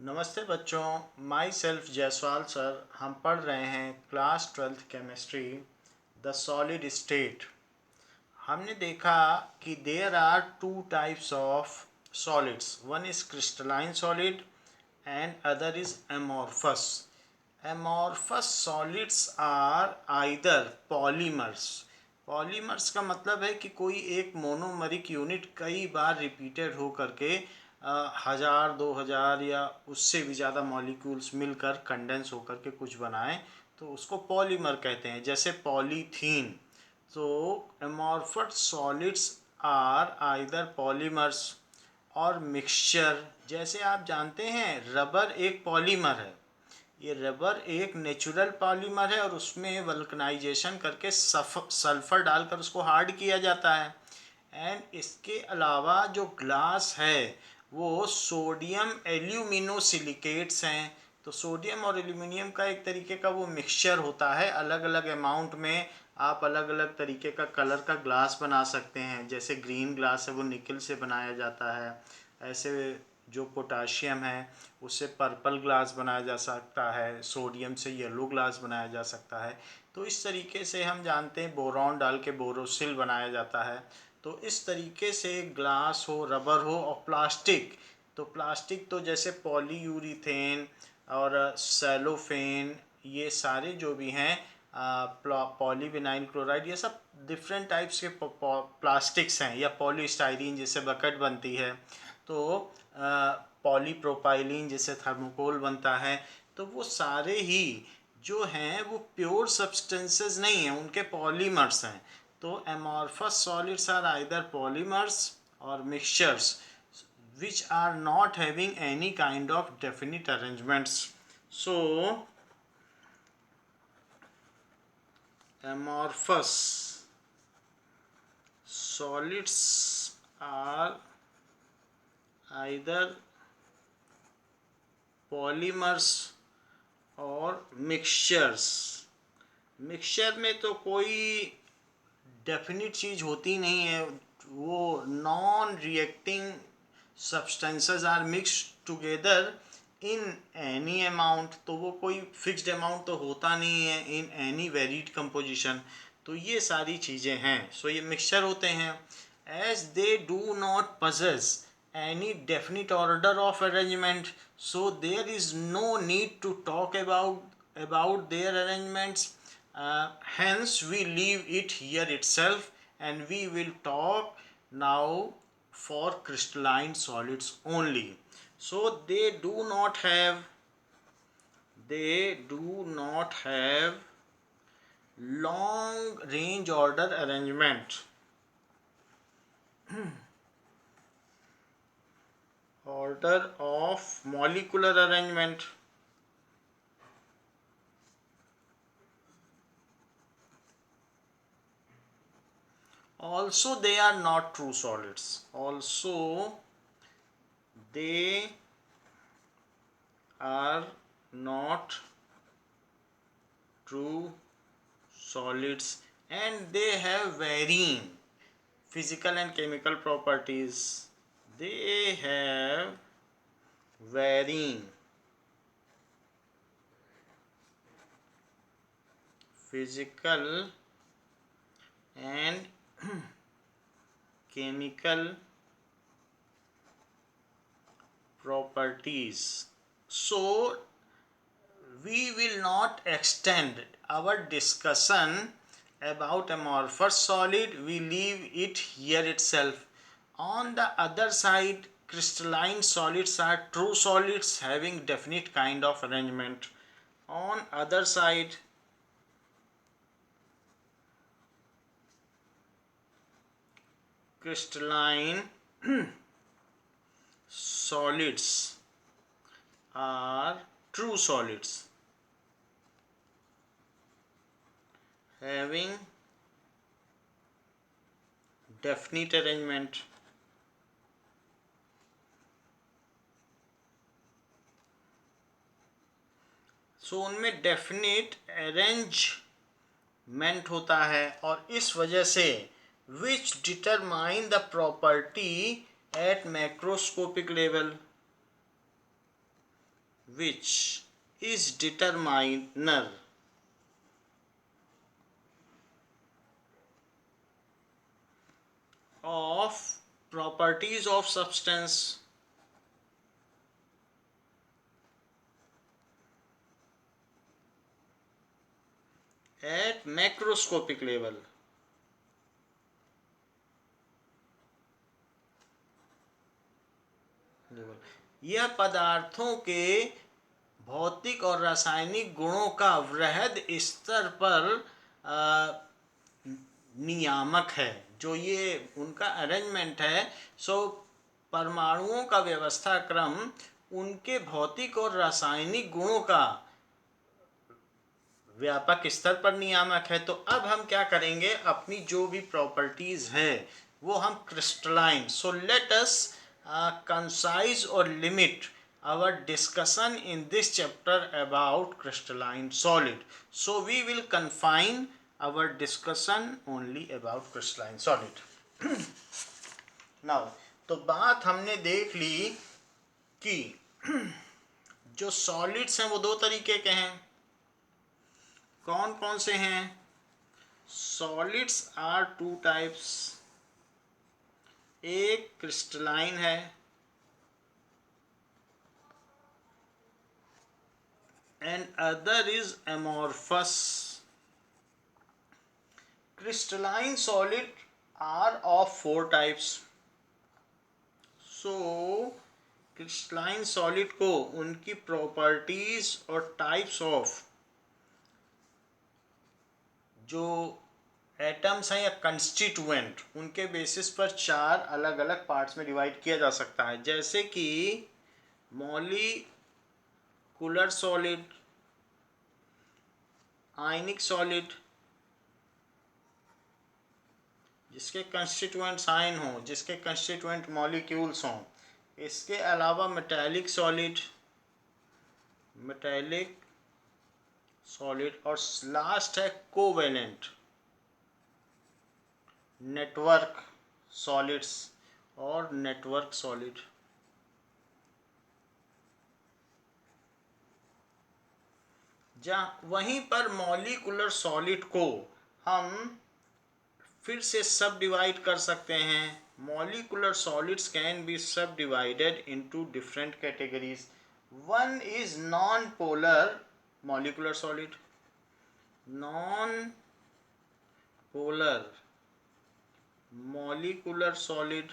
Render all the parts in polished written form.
नमस्ते बच्चों, my self Jaiswal sir. हम पढ़ रहे हैं class 12th chemistry the solid state. हमने देखा कि there are two types of solids, one is crystalline solid and other is amorphous. Amorphous solids are either polymers. Polymers का मतलब है कि कोई एक मोनोमरिक यूनिट कई बार रिपीटेड हो करके 1000 2000 या उससे भी ज़्यादा मॉलिक्यूल्स मिलकर कंडेंस होकर के कुछ बनाएं, तो उसको पॉलीमर कहते हैं। जैसे पॉलीथीन। तो amorphous solids are either polymers और मिक्सचर। जैसे आप जानते हैं रबर एक पॉलीमर है। ये रबर एक नेचुरल पॉलीमर है और उसमें वल्कनाइजेशन करके सल्फर डालकर उसको हार्ड किया जाता है। एंड इसके अलावा जो ग्लास है वो सोडियम एल्यूमिनोसिलिकेट्स हैं। तो सोडियम और एल्यूमिनियम का एक तरीके का वो मिक्सचर होता है। अलग अलग अमाउंट में आप अलग अलग तरीके का कलर का ग्लास बना सकते हैं। जैसे ग्रीन ग्लास है वो निकल से बनाया जाता है। ऐसे जो पोटाशियम है उससे पर्पल ग्लास बनाया जा सकता है, सोडियम से येलो ग्लास बनाया जा सकता है। तो इस तरीके से हम जानते हैं बोरॉन डाल के बोरोसिल बनाया जाता है। तो इस तरीके से ग्लास हो, रबर हो और प्लास्टिक। तो प्लास्टिक तो जैसे पॉलीयूरीथेन और सेलोफेन, ये सारे जो भी हैं पॉलीविनाइल क्लोराइड, ये सब डिफरेंट टाइप्स के प्लास्टिक्स हैं। या पॉलीस्टाइरीन जिससे बकेट बनती है, तो पॉलीप्रोपाइलीन जिससे थर्मोकोल बनता है। तो वो सारे ही जो हैं वो प्योर सब्सटेंसेस नहीं हैं, उनके पॉलीमर्स हैं। तो amorphous solids are either polymers और mixtures which are not having any kind of definite arrangements. So amorphous solids are either polymers और मिक्सचर्स। मिक्सचर में तो कोई डेफिनिट चीज़ होती नहीं है, वो non reacting substances are mixed together in any amount. तो वो कोई फिक्स्ड अमाउंट तो होता नहीं है इन एनी वेरीड कंपोजिशन। तो ये सारी चीज़ें हैं। सो ये मिक्सचर होते हैं। As they do not possess any definite order of arrangement, so there is no need to talk about their arrangements. Hence we leave it here itself, and we will talk now for crystalline solids only. So they do not have long range order arrangement. Order of molecular arrangement. Also they are not true solids. Also they are not true solids, and they have varying physical and chemical properties. They have varying physical and chemical properties. So we will not extend our discussion about amorphous solid. We leave it here itself. On the other side, crystalline solids are true solids having definite kind of arrangement. On other side, crystalline solids are true solids having definite arrangement. सो उनमें definite arrangement होता है, और इस वजह से विच determine the property eight macroscopic level. which is determiner of properties of substance at macroscopic level. यह पदार्थों के भौतिक और रासायनिक गुणों का वृहद स्तर पर नियामक है। जो ये उनका अरेंजमेंट है, सो परमाणुओं का व्यवस्था क्रम उनके भौतिक और रासायनिक गुणों का व्यापक स्तर पर नियामक है। तो अब हम क्या करेंगे, अपनी जो भी प्रॉपर्टीज है वो हम crystalline, so let us concise और limit our discussion in this chapter about crystalline solid. So we will confine our discussion only about crystalline solid. Now, तो बात हमने देख ली कि जो सॉलिड्स हैं वो दो तरीके के हैं। कौन कौन से हैं? Solids are two types. एक क्रिस्टलाइन है and other is amorphous. Crystalline solid are of four types. So crystalline solid को उनकी properties और types of जो एटम्स हैं या कंस्टिट्यूएंट, उनके बेसिस पर चार अलग अलग पार्ट्स में डिवाइड किया जा सकता है। जैसे कि मॉलिक्यूलर सॉलिड, आयनिक सॉलिड जिसके कंस्टिट्यूएंट्स आयन हों, जिसके कंस्टिट्यूएंट मॉलिक्यूल्स हों। इसके अलावा मेटालिक सॉलिड, मेटालिक सॉलिड, और लास्ट है कोवेलेंट नेटवर्क सॉलिड्स और नेटवर्क सॉलिड। जहाँ वहीं पर मॉलिक्यूलर सॉलिड को हम फिर से सब डिवाइड कर सकते हैं। मॉलिक्यूलर सॉलिड्स कैन बी सब divided into different categories. One is non polar molecular solid, non polar molecular solid.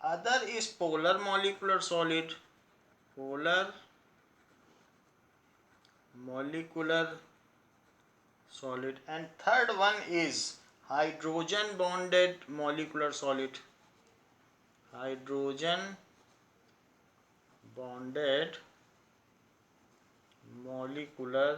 Other is polar molecular solid, polar molecular solid, and third one is hydrogen bonded molecular solid, hydrogen bonded molecular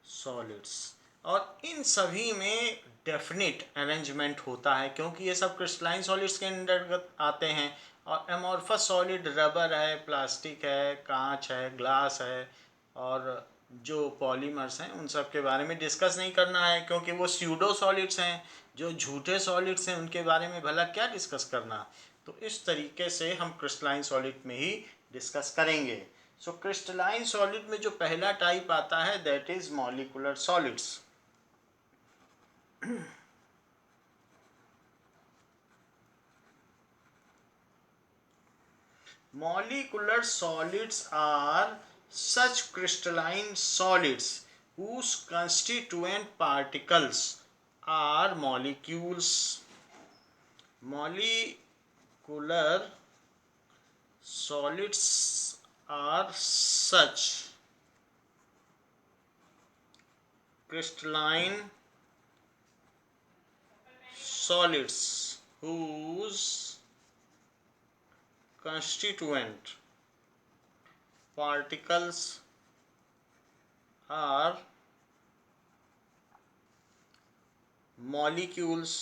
solids। और इन सभी में definite arrangement होता है क्योंकि ये सब crystalline solids के अंतर्गत आते हैं। और एमॉर्फस सॉलिड रबर है, प्लास्टिक है, कांच है, ग्लास है, और जो पॉलीमर्स हैं उन सब के बारे में डिस्कस नहीं करना है क्योंकि वो स्यूडो सॉलिड्स हैं। जो झूठे सॉलिड्स हैं उनके बारे में भला क्या डिस्कस करना। तो इस तरीके से हम क्रिस्टलाइन सॉलिड में ही डिस्कस करेंगे। सो क्रिस्टलाइन सॉलिड में जो पहला टाइप आता है that is molecular solids. Molecular solids are such crystalline solids whose constituent particles are molecules. Molecular solids are such crystalline solids whose constituent particles are molecules।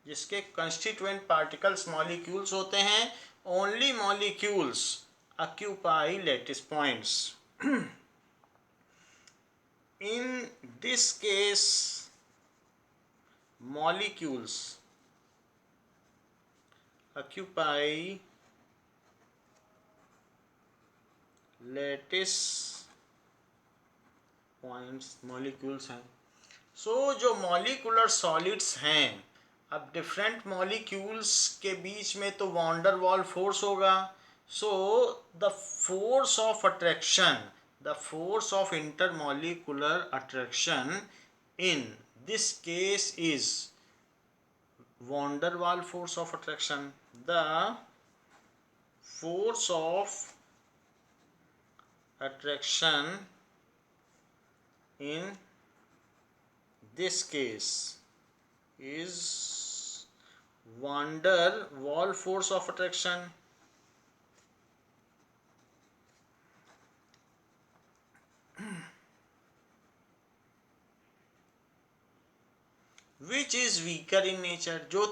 जिसके constituent particles molecules होते हैं। only molecules occupy lattice points। in this case molecules occupy lattice points molecules हैं। जो molecular solids हैं, अब different molecules के बीच में तो वॉन्डर वॉल फोर्स होगा। The force of attraction, the force of intermolecular attraction in this case is van der Waals force of attraction. The force of attraction in this case is van der Waals force of attraction. Which is weaker in nature, जो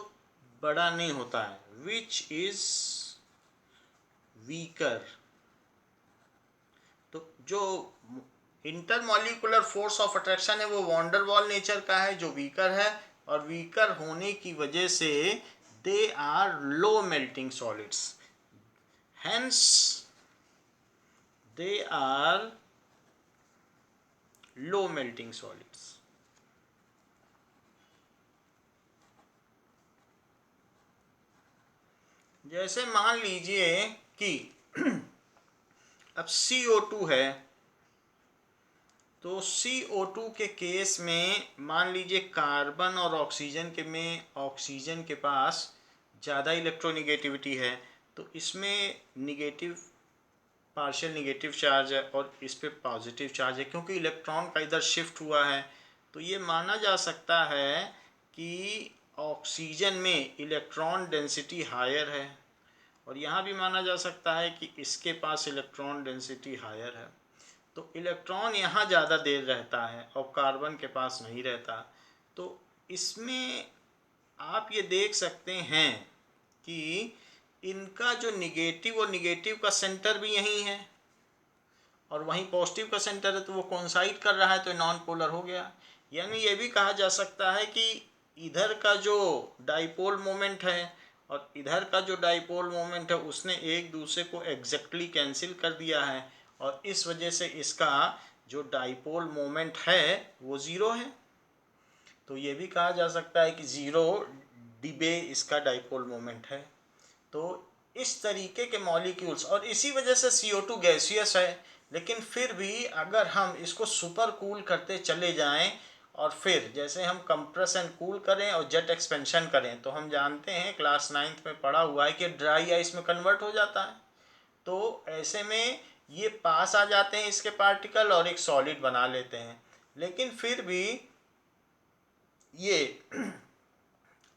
बड़ा नहीं होता है, which is weaker. तो जो intermolecular force of attraction है वो von der वाल नेचर का है, जो वीकर है, और वीकर होने की वजह से they are low melting solids, hence they are low melting solids. जैसे मान लीजिए कि अब CO2 है, तो CO2 के केस में मान लीजिए कार्बन और ऑक्सीजन ऑक्सीजन के पास ज़्यादा इलेक्ट्रोनिगेटिविटी है, तो इसमें निगेटिव पार्शियल निगेटिव चार्ज है और इस पे पॉजिटिव चार्ज है, क्योंकि इलेक्ट्रॉन का इधर शिफ्ट हुआ है। तो ये माना जा सकता है कि ऑक्सीजन में इलेक्ट्रॉन डेंसिटी हायर है, और यहाँ भी माना जा सकता है कि इसके पास इलेक्ट्रॉन डेंसिटी हायर है। तो इलेक्ट्रॉन यहाँ ज़्यादा देर रहता है और कार्बन के पास नहीं रहता। तो इसमें आप ये देख सकते हैं कि इनका जो निगेटिव और निगेटिव का सेंटर भी यहीं है, और वहीं पॉजिटिव का सेंटर है, तो वो कोइंसाइड कर रहा है, तो नॉन पोलर हो गया। यानी ये भी कहा जा सकता है कि इधर का जो डाइपोल मोमेंट है और इधर का जो डाइपोल मोमेंट है उसने एक दूसरे को एग्जैक्टली कैंसिल कर दिया है, और इस वजह से इसका जो डाइपोल मोमेंट है वो ज़ीरो है। तो ये भी कहा जा सकता है कि ज़ीरो डिबे इसका डाइपोल मोमेंट है। तो इस तरीके के मॉलिक्यूल्स, और इसी वजह से CO2 गैसियस है, लेकिन फिर भी अगर हम इसको सुपर कूल करते चले जाएं और फिर जैसे हम कंप्रेस एंड कूल करें और जेट एक्सपेंशन करें, तो हम जानते हैं क्लास 9th में पढ़ा हुआ है कि ड्राई आइस में कन्वर्ट हो जाता है। तो ऐसे में ये पास आ जाते हैं इसके पार्टिकल और एक सॉलिड बना लेते हैं। लेकिन फिर भी ये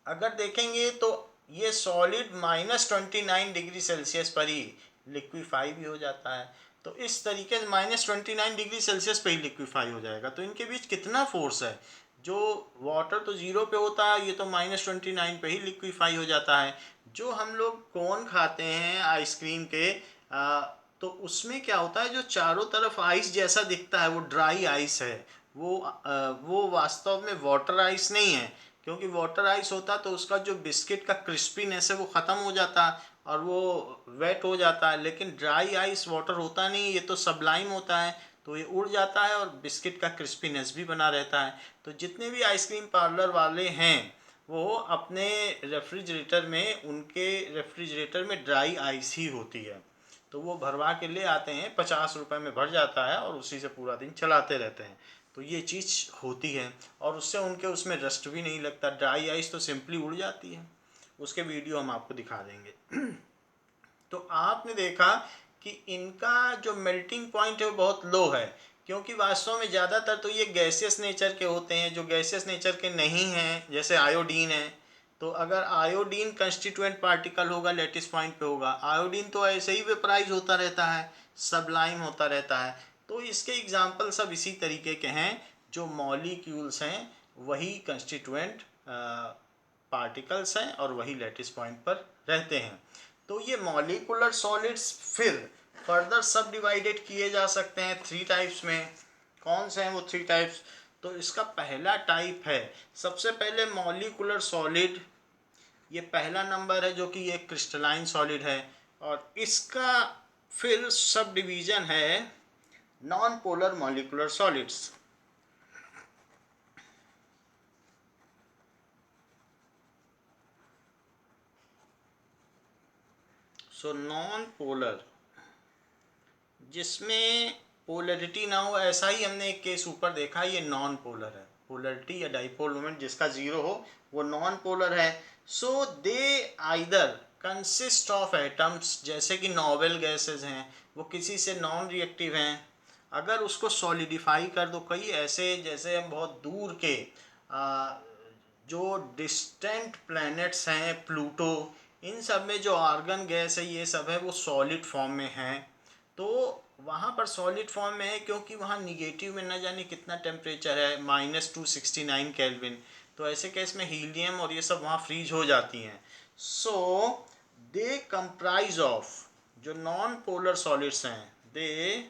अगर देखेंगे तो ये सॉलिड -29 डिग्री सेल्सियस पर ही लिक्विफाई भी हो जाता है। तो इस तरीके से -29 डिग्री सेल्सियस पर ही लिक्विफाई हो जाएगा। तो इनके बीच कितना फोर्स है, जो वाटर तो ज़ीरो पे होता है, ये तो -29 पे ही लिक्विफाई हो जाता है। जो हम लोग कोन खाते हैं आइसक्रीम के, तो उसमें क्या होता है, जो चारों तरफ आइस जैसा दिखता है वो ड्राई आइस है, वो वास्तव में वाटर आइस नहीं है। क्योंकि वाटर आइस होता तो उसका जो बिस्किट का क्रिस्पीनेस है वो ख़त्म हो जाता और वो वेट हो जाता है, लेकिन ड्राई आइस वाटर होता नहीं, ये तो सबलाइम होता है, तो ये उड़ जाता है और बिस्किट का क्रिस्पीनेस भी बना रहता है। तो जितने भी आइसक्रीम पार्लर वाले हैं वो अपने रेफ्रिजरेटर में, उनके रेफ्रिजरेटर में ड्राई आइस ही होती है, तो वो भरवा के ले आते हैं, 50 रुपये में भर जाता है और उसी से पूरा दिन चलाते रहते हैं। तो ये चीज़ होती है, और उससे उनके उसमें रस्ट भी नहीं लगता। ड्राई आइस तो सिंपली उड़ जाती है, उसके वीडियो हम आपको दिखा देंगे। तो आपने देखा कि इनका जो मेल्टिंग पॉइंट है वो बहुत लो है, क्योंकि वास्तव में ज़्यादातर तो ये गैसियस नेचर के होते हैं। जो गैसियस नेचर के नहीं हैं, जैसे आयोडीन है, तो अगर आयोडीन कंस्टिट्यूएंट पार्टिकल होगा लेटिस पॉइंट पे होगा। आयोडीन तो ऐसे ही वेपराइज होता रहता है, सबलाइम होता रहता है। तो इसके एग्जाम्पल सब इसी तरीके के हैं, जो मॉलिक्यूल्स हैं वही कंस्टिट्यूएंट पार्टिकल्स हैं और वही लेटिस पॉइंट पर रहते हैं। तो ये मॉलिकुलर सॉलिड्स फिर फर्दर सब डिवाइडेड किए जा सकते हैं 3 टाइप्स में। कौन से हैं वो 3 टाइप्स? तो इसका पहला टाइप है, सबसे पहले मॉलिकुलर सॉलिड, ये पहला नंबर है, जो कि एक क्रिस्टलाइन सॉलिड है, और इसका फिर सब डिवीजन है non polar molecular solids. So non polar जिसमें पोलरिटी ना हो, ऐसा ही हमने एक केस ऊपर देखा, ये नॉन पोलर है। पोलरिटी या डाइपोल मोमेंट जिसका जीरो हो वो नॉन पोलर है। So they either consist of atoms, जैसे कि नोबल गैसेस हैं, वो किसी से नॉन रिएक्टिव हैं। अगर उसको सॉलिडिफाई कर दो, कई ऐसे जैसे हम बहुत दूर के जो डिस्टेंट प्लैनेट्स हैं, प्लूटो, इन सब में जो आर्गन गैस है ये सब है वो सॉलिड फॉर्म में है। तो वहाँ पर सॉलिड फॉर्म में है क्योंकि वहाँ निगेटिव में न जाने कितना टेम्परेचर है, -269 केल्विन। तो ऐसे केस में हीलियम और ये सब वहाँ फ्रीज हो जाती हैं। सो दे कंप्राइज ऑफ, जो नॉन पोलर सॉलिड्स हैं, they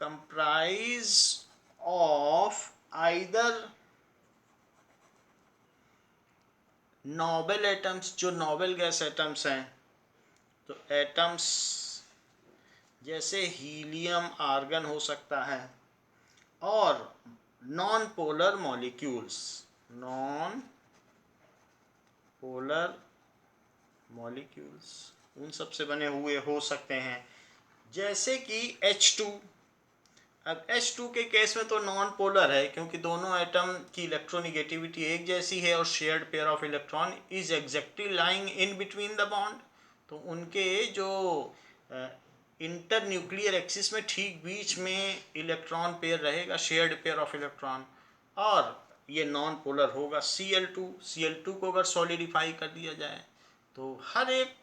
comprise of either noble atoms, जो नोबल गैस एटम्स हैं, तो एटम्स जैसे हीलियम, आर्गन हो सकता है, और non polar molecules, non polar molecules उन सब से बने हुए हो सकते हैं, जैसे कि H2। अब H2 के केस में तो नॉन पोलर है क्योंकि दोनों एटम की इलेक्ट्रोनिगेटिविटी एक जैसी है और shared pair of electron is exactly lying in between the bond. तो उनके जो इंटर न्यूक्लियर एक्सिस में ठीक बीच में इलेक्ट्रॉन पेयर रहेगा, शेयर्ड पेयर ऑफ इलेक्ट्रॉन, और ये नॉन पोलर होगा। Cl2 को अगर सॉलिडिफाई कर दिया जाए तो हर एक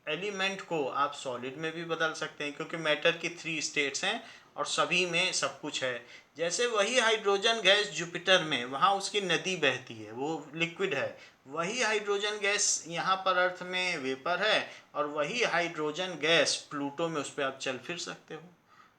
एलिमेंट को आप सॉलिड में भी बदल सकते हैं क्योंकि मैटर की 3 स्टेट्स हैं और सभी में सब कुछ है। जैसे वही हाइड्रोजन गैस जुपिटर में, वहाँ उसकी नदी बहती है, वो लिक्विड है। वही हाइड्रोजन गैस यहाँ पर अर्थ में वेपर है, और वही हाइड्रोजन गैस प्लूटो में उस पर आप चल फिर सकते हो।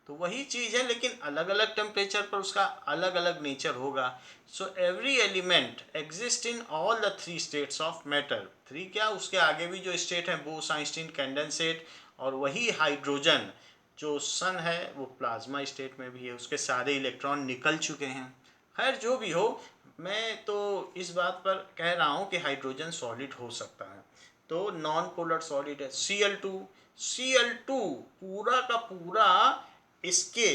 तो वही चीज़ है, लेकिन अलग अलग टेम्परेचर पर उसका अलग अलग नेचर होगा। So every element exist in all the 3 states of matter. 3 क्या, उसके आगे भी जो स्टेट है, बोस, आइंस्टीन, कंडेंसेट, और वही हाइड्रोजन जो सन है वो प्लाज्मा स्टेट में भी है, उसके सारे इलेक्ट्रॉन निकल चुके हैं। खैर जो भी हो, मैं तो इस बात पर कह रहा हूँ कि हाइड्रोजन सॉलिड हो सकता है। तो नॉन पोलर सॉलिड है Cl2 पूरा का पूरा इसके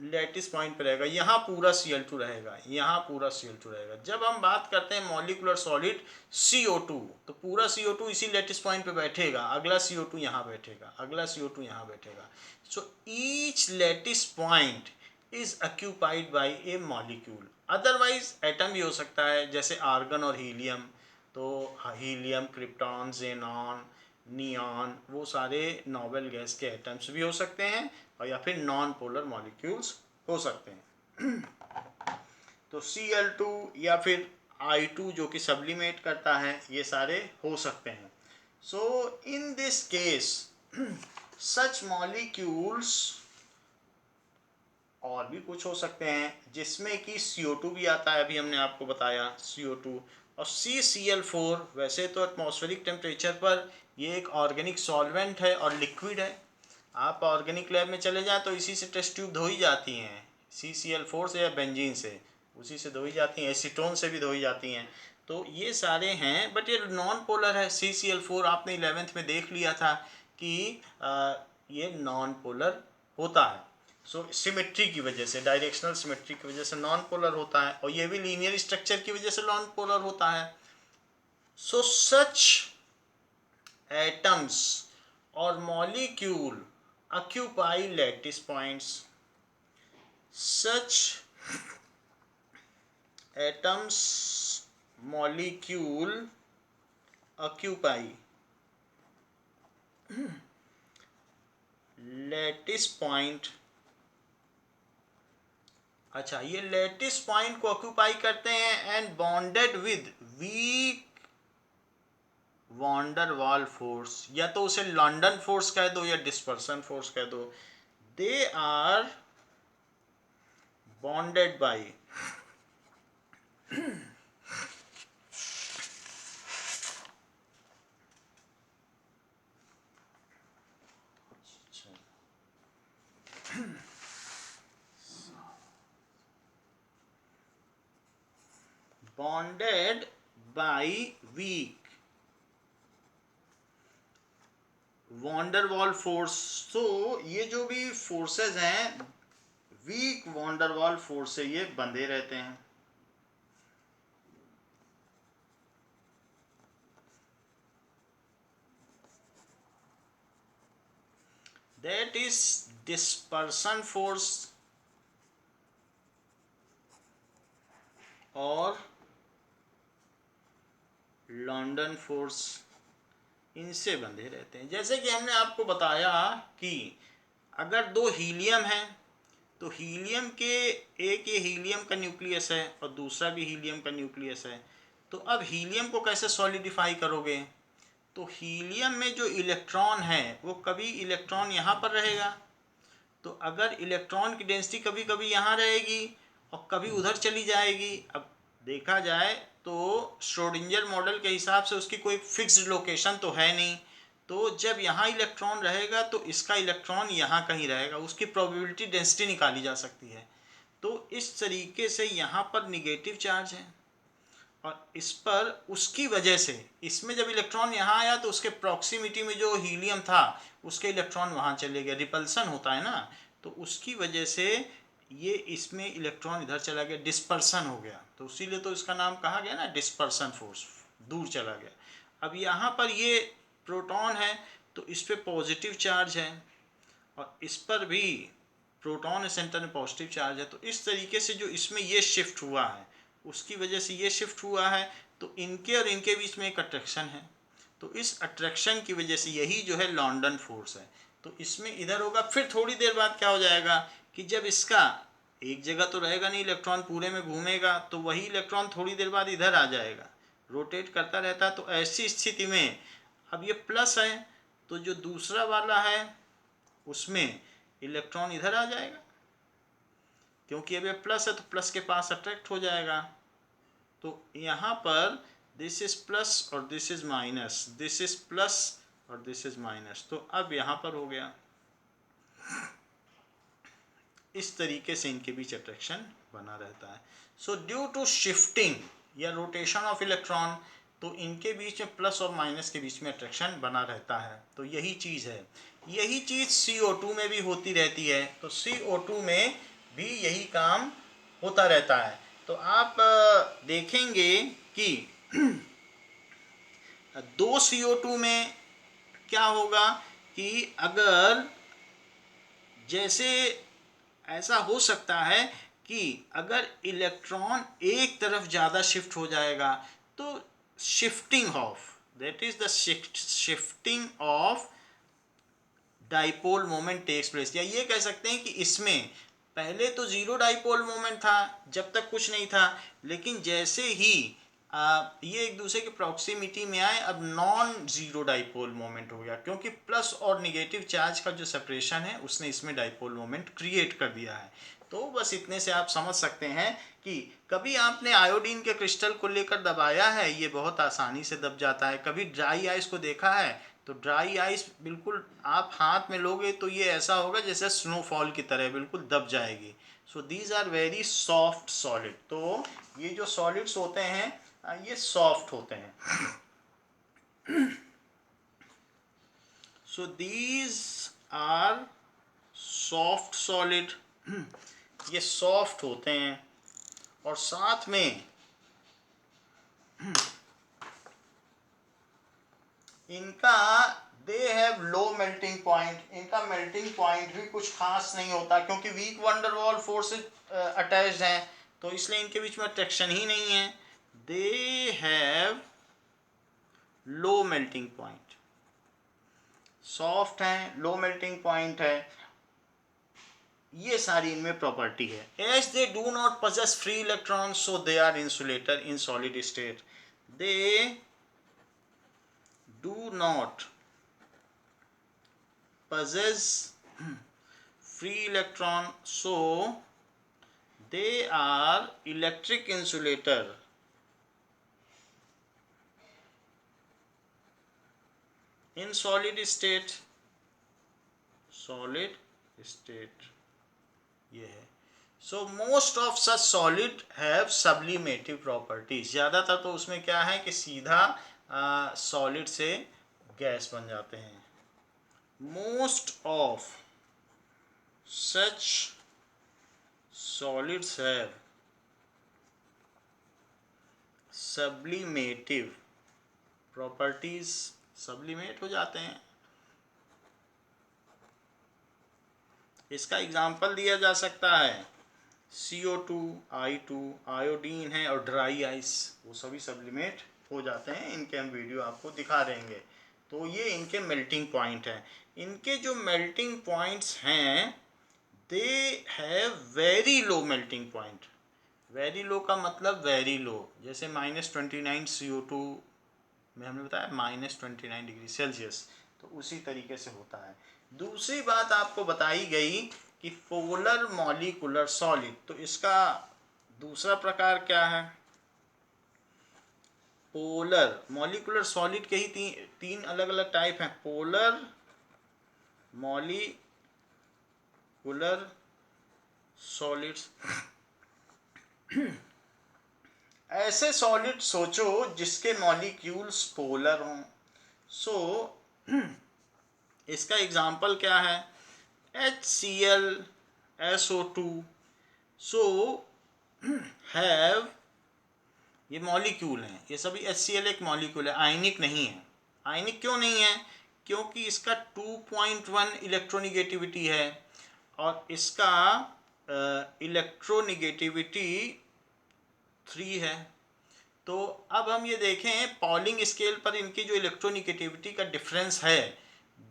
लैटिस पॉइंट पे रहेगा, यहाँ पूरा Cl2 रहेगा, यहाँ पूरा Cl2 रहेगा। जब हम बात करते हैं मॉलिकुलर सॉलिड CO2, तो पूरा CO2 इसी लैटिस पॉइंट पे बैठेगा, अगला CO2 यहाँ बैठेगा, अगला CO2 यहाँ बैठेगा। So each lattice point is occupied by A molecule. Otherwise atom भी हो सकता है, जैसे आर्गन और हीलियम। तो हीलियम, क्रिप्टॉन, जेनॉन, नियॉन, वो सारे नोबल गैस के एटम्स भी हो सकते हैं, और या फिर नॉन पोलर मॉलिक्यूल्स हो सकते हैं। तो Cl2 या फिर I2 जो कि सब्लिमेट करता है, ये सारे हो सकते हैं। So in this case such molecules और भी कुछ हो सकते हैं, जिसमें कि CO2 भी आता है, अभी हमने आपको बताया CO2, और CCl4। वैसे तो एटमॉस्फेरिक टेम्परेचर पर ये एक ऑर्गेनिक सॉल्वेंट है और लिक्विड है। आप ऑर्गेनिक लैब में चले जाएं तो इसी से टेस्ट ट्यूब धोई जाती हैं, CCl4 से या बेंजीन से, उसी से धोई जाती हैं, एसीटोन से भी धोई जाती हैं। तो ये सारे हैं, बट ये नॉन पोलर है। CCl4 आपने 11th में देख लिया था कि ये नॉन पोलर होता है। सो सिमेट्री की वजह से, डायरेक्शनल सिमेट्री की वजह से नॉन पोलर होता है, और ये भी लीनियर स्ट्रक्चर की वजह से नॉन पोलर होता है। सो सच एटम्स और molecule occupy lattice points. Such atoms, molecule occupy lattice point। अच्छा, ये लैटिस पॉइंट को ऑक्यूपाई करते हैं and bonded with weak van der Waals force, या तो उसे लंडन फोर्स कह दो या डिस्पर्सन फोर्स कह दो। They are bonded by bonded by weak van der Waals force. तो ये जो भी फोर्सेस हैं वीक वॉन्डरवॉल फोर्स से ये बंधे रहते हैं। दैट इज डिस्पर्सन फोर्स और लॉन्डन फोर्स, इनसे बंधे रहते हैं। जैसे कि हमने आपको बताया कि अगर दो हीलियम हैं तो हीलियम के एक ये हीलियम का न्यूक्लियस है और दूसरा भी हीलियम का न्यूक्लियस है। तो अब हीलियम को कैसे सॉलिडिफाई करोगे? तो हीलियम में जो इलेक्ट्रॉन है वो कभी इलेक्ट्रॉन यहाँ पर रहेगा, तो अगर इलेक्ट्रॉन की डेंसिटी कभी कभी यहाँ रहेगी और कभी उधर चली जाएगी। अब देखा जाए तो श्रोडिंगर मॉडल के हिसाब से उसकी कोई फिक्स्ड लोकेशन तो है नहीं, तो जब यहाँ इलेक्ट्रॉन रहेगा तो इसका इलेक्ट्रॉन यहाँ कहीं रहेगा, उसकी प्रोबेबिलिटी डेंसिटी निकाली जा सकती है। तो इस तरीके से यहाँ पर निगेटिव चार्ज है और इस पर उसकी वजह से इसमें जब इलेक्ट्रॉन यहाँ आया तो उसके प्रॉक्सिमिटी में जो हीलियम था उसके इलेक्ट्रॉन वहाँ चले गए, रिपल्सन होता है ना, तो उसकी वजह से ये इसमें इलेक्ट्रॉन इधर चला गया, डिस्पर्सन हो गया। तो इसीलिए तो इसका नाम कहा गया ना डिस्पर्सन फोर्स, दूर चला गया। अब यहाँ पर ये प्रोटॉन है तो इस पर पॉजिटिव चार्ज है और इस पर भी प्रोटॉन सेंटर में पॉजिटिव चार्ज है। तो इस तरीके से जो इसमें ये शिफ्ट हुआ है उसकी वजह से ये शिफ्ट हुआ है, तो इनके और इनके बीच में एक अट्रैक्शन है। तो इस अट्रैक्शन की वजह से यही जो है लॉन्डन फोर्स है। तो इसमें इधर होगा, फिर थोड़ी देर बाद क्या हो जाएगा कि जब इसका एक जगह तो रहेगा नहीं, इलेक्ट्रॉन पूरे में घूमेगा, तो वही इलेक्ट्रॉन थोड़ी देर बाद इधर आ जाएगा, रोटेट करता रहता है। तो ऐसी स्थिति में अब ये प्लस है तो जो दूसरा वाला है उसमें इलेक्ट्रॉन इधर आ जाएगा, क्योंकि अब ये प्लस है तो प्लस के पास अट्रैक्ट हो जाएगा। तो यहाँ पर दिस इज प्लस और this is minus, this is plus और दिस इज माइनस, तो अब यहाँ पर हो गया। इस तरीके से इनके बीच अट्रैक्शन बना रहता है। सो ड्यू टू शिफ्टिंग या रोटेशन ऑफ इलेक्ट्रॉन, तो इनके बीच में प्लस और माइनस के बीच में अट्रैक्शन बना रहता है। तो यही चीज़ है, यही चीज़ CO2 में भी होती रहती है। तो CO2 में भी यही काम होता रहता है। तो आप देखेंगे कि 2 CO2 में क्या होगा कि अगर जैसे ऐसा हो सकता है कि अगर इलेक्ट्रॉन एक तरफ ज़्यादा शिफ्ट हो जाएगा तो shifting of, that is the shifting of dipole moment takes place. या ये कह सकते हैं कि इसमें पहले तो जीरो डाइपोल मोमेंट था जब तक कुछ नहीं था, लेकिन जैसे ही ये एक दूसरे के प्रॉक्सिमिटी में आए अब नॉन जीरो डाइपोल मोमेंट हो गया, क्योंकि प्लस और निगेटिव चार्ज का जो सेपरेशन है उसने इसमें डाइपोल मोमेंट क्रिएट कर दिया है। तो बस इतने से आप समझ सकते हैं कि कभी आपने आयोडीन के क्रिस्टल को लेकर दबाया है, ये बहुत आसानी से दब जाता है। कभी ड्राई आइस को देखा है, तो ड्राई आइस बिल्कुल आप हाथ में लोगे तो ये ऐसा होगा जैसे स्नोफॉल की तरह बिल्कुल दब जाएगी। So these are very soft solid. तो ये जो सॉलिड्स होते हैं ये सॉफ्ट होते हैं। So these are soft solid, ये सॉफ्ट होते हैं और साथ में इनका they have low melting point. इनका मेल्टिंग पॉइंट भी कुछ खास नहीं होता, क्योंकि वीक वंडरवॉल फोर्स अटैच्ड हैं तो इसलिए इनके बीच में अट्रैक्शन ही नहीं है। दे have low melting point, soft हैं, लो मेल्टिंग पॉइंट है, ये सारी इनमें प्रॉपर्टी है। As they do not possess free electron so they are insulator in solid state. They do not possess free electron so they are electric insulator in solid state, solid state ये है। So most of such solid have sublimative properties. ज़्यादातर तो उसमें क्या है कि सीधा solid से गैस बन जाते हैं। Most of such solids have sublimative properties, sublimate हो जाते हैं। इसका एग्जाम्पल दिया जा सकता है CO2, I2, आयोडीन है और ड्राई आइस, वो सभी सब्लिमेट हो जाते हैं। इनके हम वीडियो आपको दिखा देंगे। तो ये इनके मेल्टिंग पॉइंट हैं। इनके जो मेल्टिंग पॉइंट्स हैं they have very low melting point. Very low का मतलब वेरी लो, जैसे -29 CO2 में हमने बताया -29 डिग्री सेल्सियस, तो उसी तरीके से होता है। दूसरी बात आपको बताई गई कि पोलर मॉलिक्यूलर सॉलिड, तो इसका दूसरा प्रकार क्या है? पोलर मॉलिक्यूलर सॉलिड के ही तीन अलग अलग टाइप हैं। पोलर मॉलिक्यूलर सॉलिड्स ऐसे सॉलिड सोचो जिसके मॉलिक्यूल्स पोलर हों। सो इसका एग्जाम्पल क्या है? HCl, SO2 सो हैव, ये मॉलिक्यूल हैं, ये सभी HCl एक मॉलिक्यूल है, आयनिक नहीं है। आयनिक क्यों नहीं है? क्योंकि इसका 2.1 इलेक्ट्रोनिगेटिविटी है और इसका इलेक्ट्रोनिगेटिविटी 3 है। तो अब हम ये देखें पॉलिंग स्केल पर इनकी जो इलेक्ट्रोनिगेटिविटी का डिफरेंस है,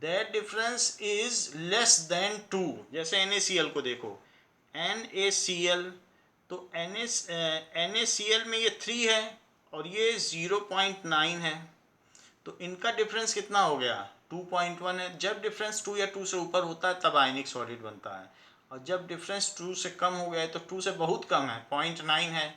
that difference is less than 2। जैसे NaCl को देखो, NaCl, तो NaCl में ये 3 है और ये 0.9 है, तो इनका डिफरेंस कितना हो गया? 2.1 है। जब डिफरेंस 2 या 2 से ऊपर होता है तब आयनिक सॉलिड बनता है, और जब डिफरेंस 2 से कम हो गया है तो 2 से बहुत कम है, 0.9 है।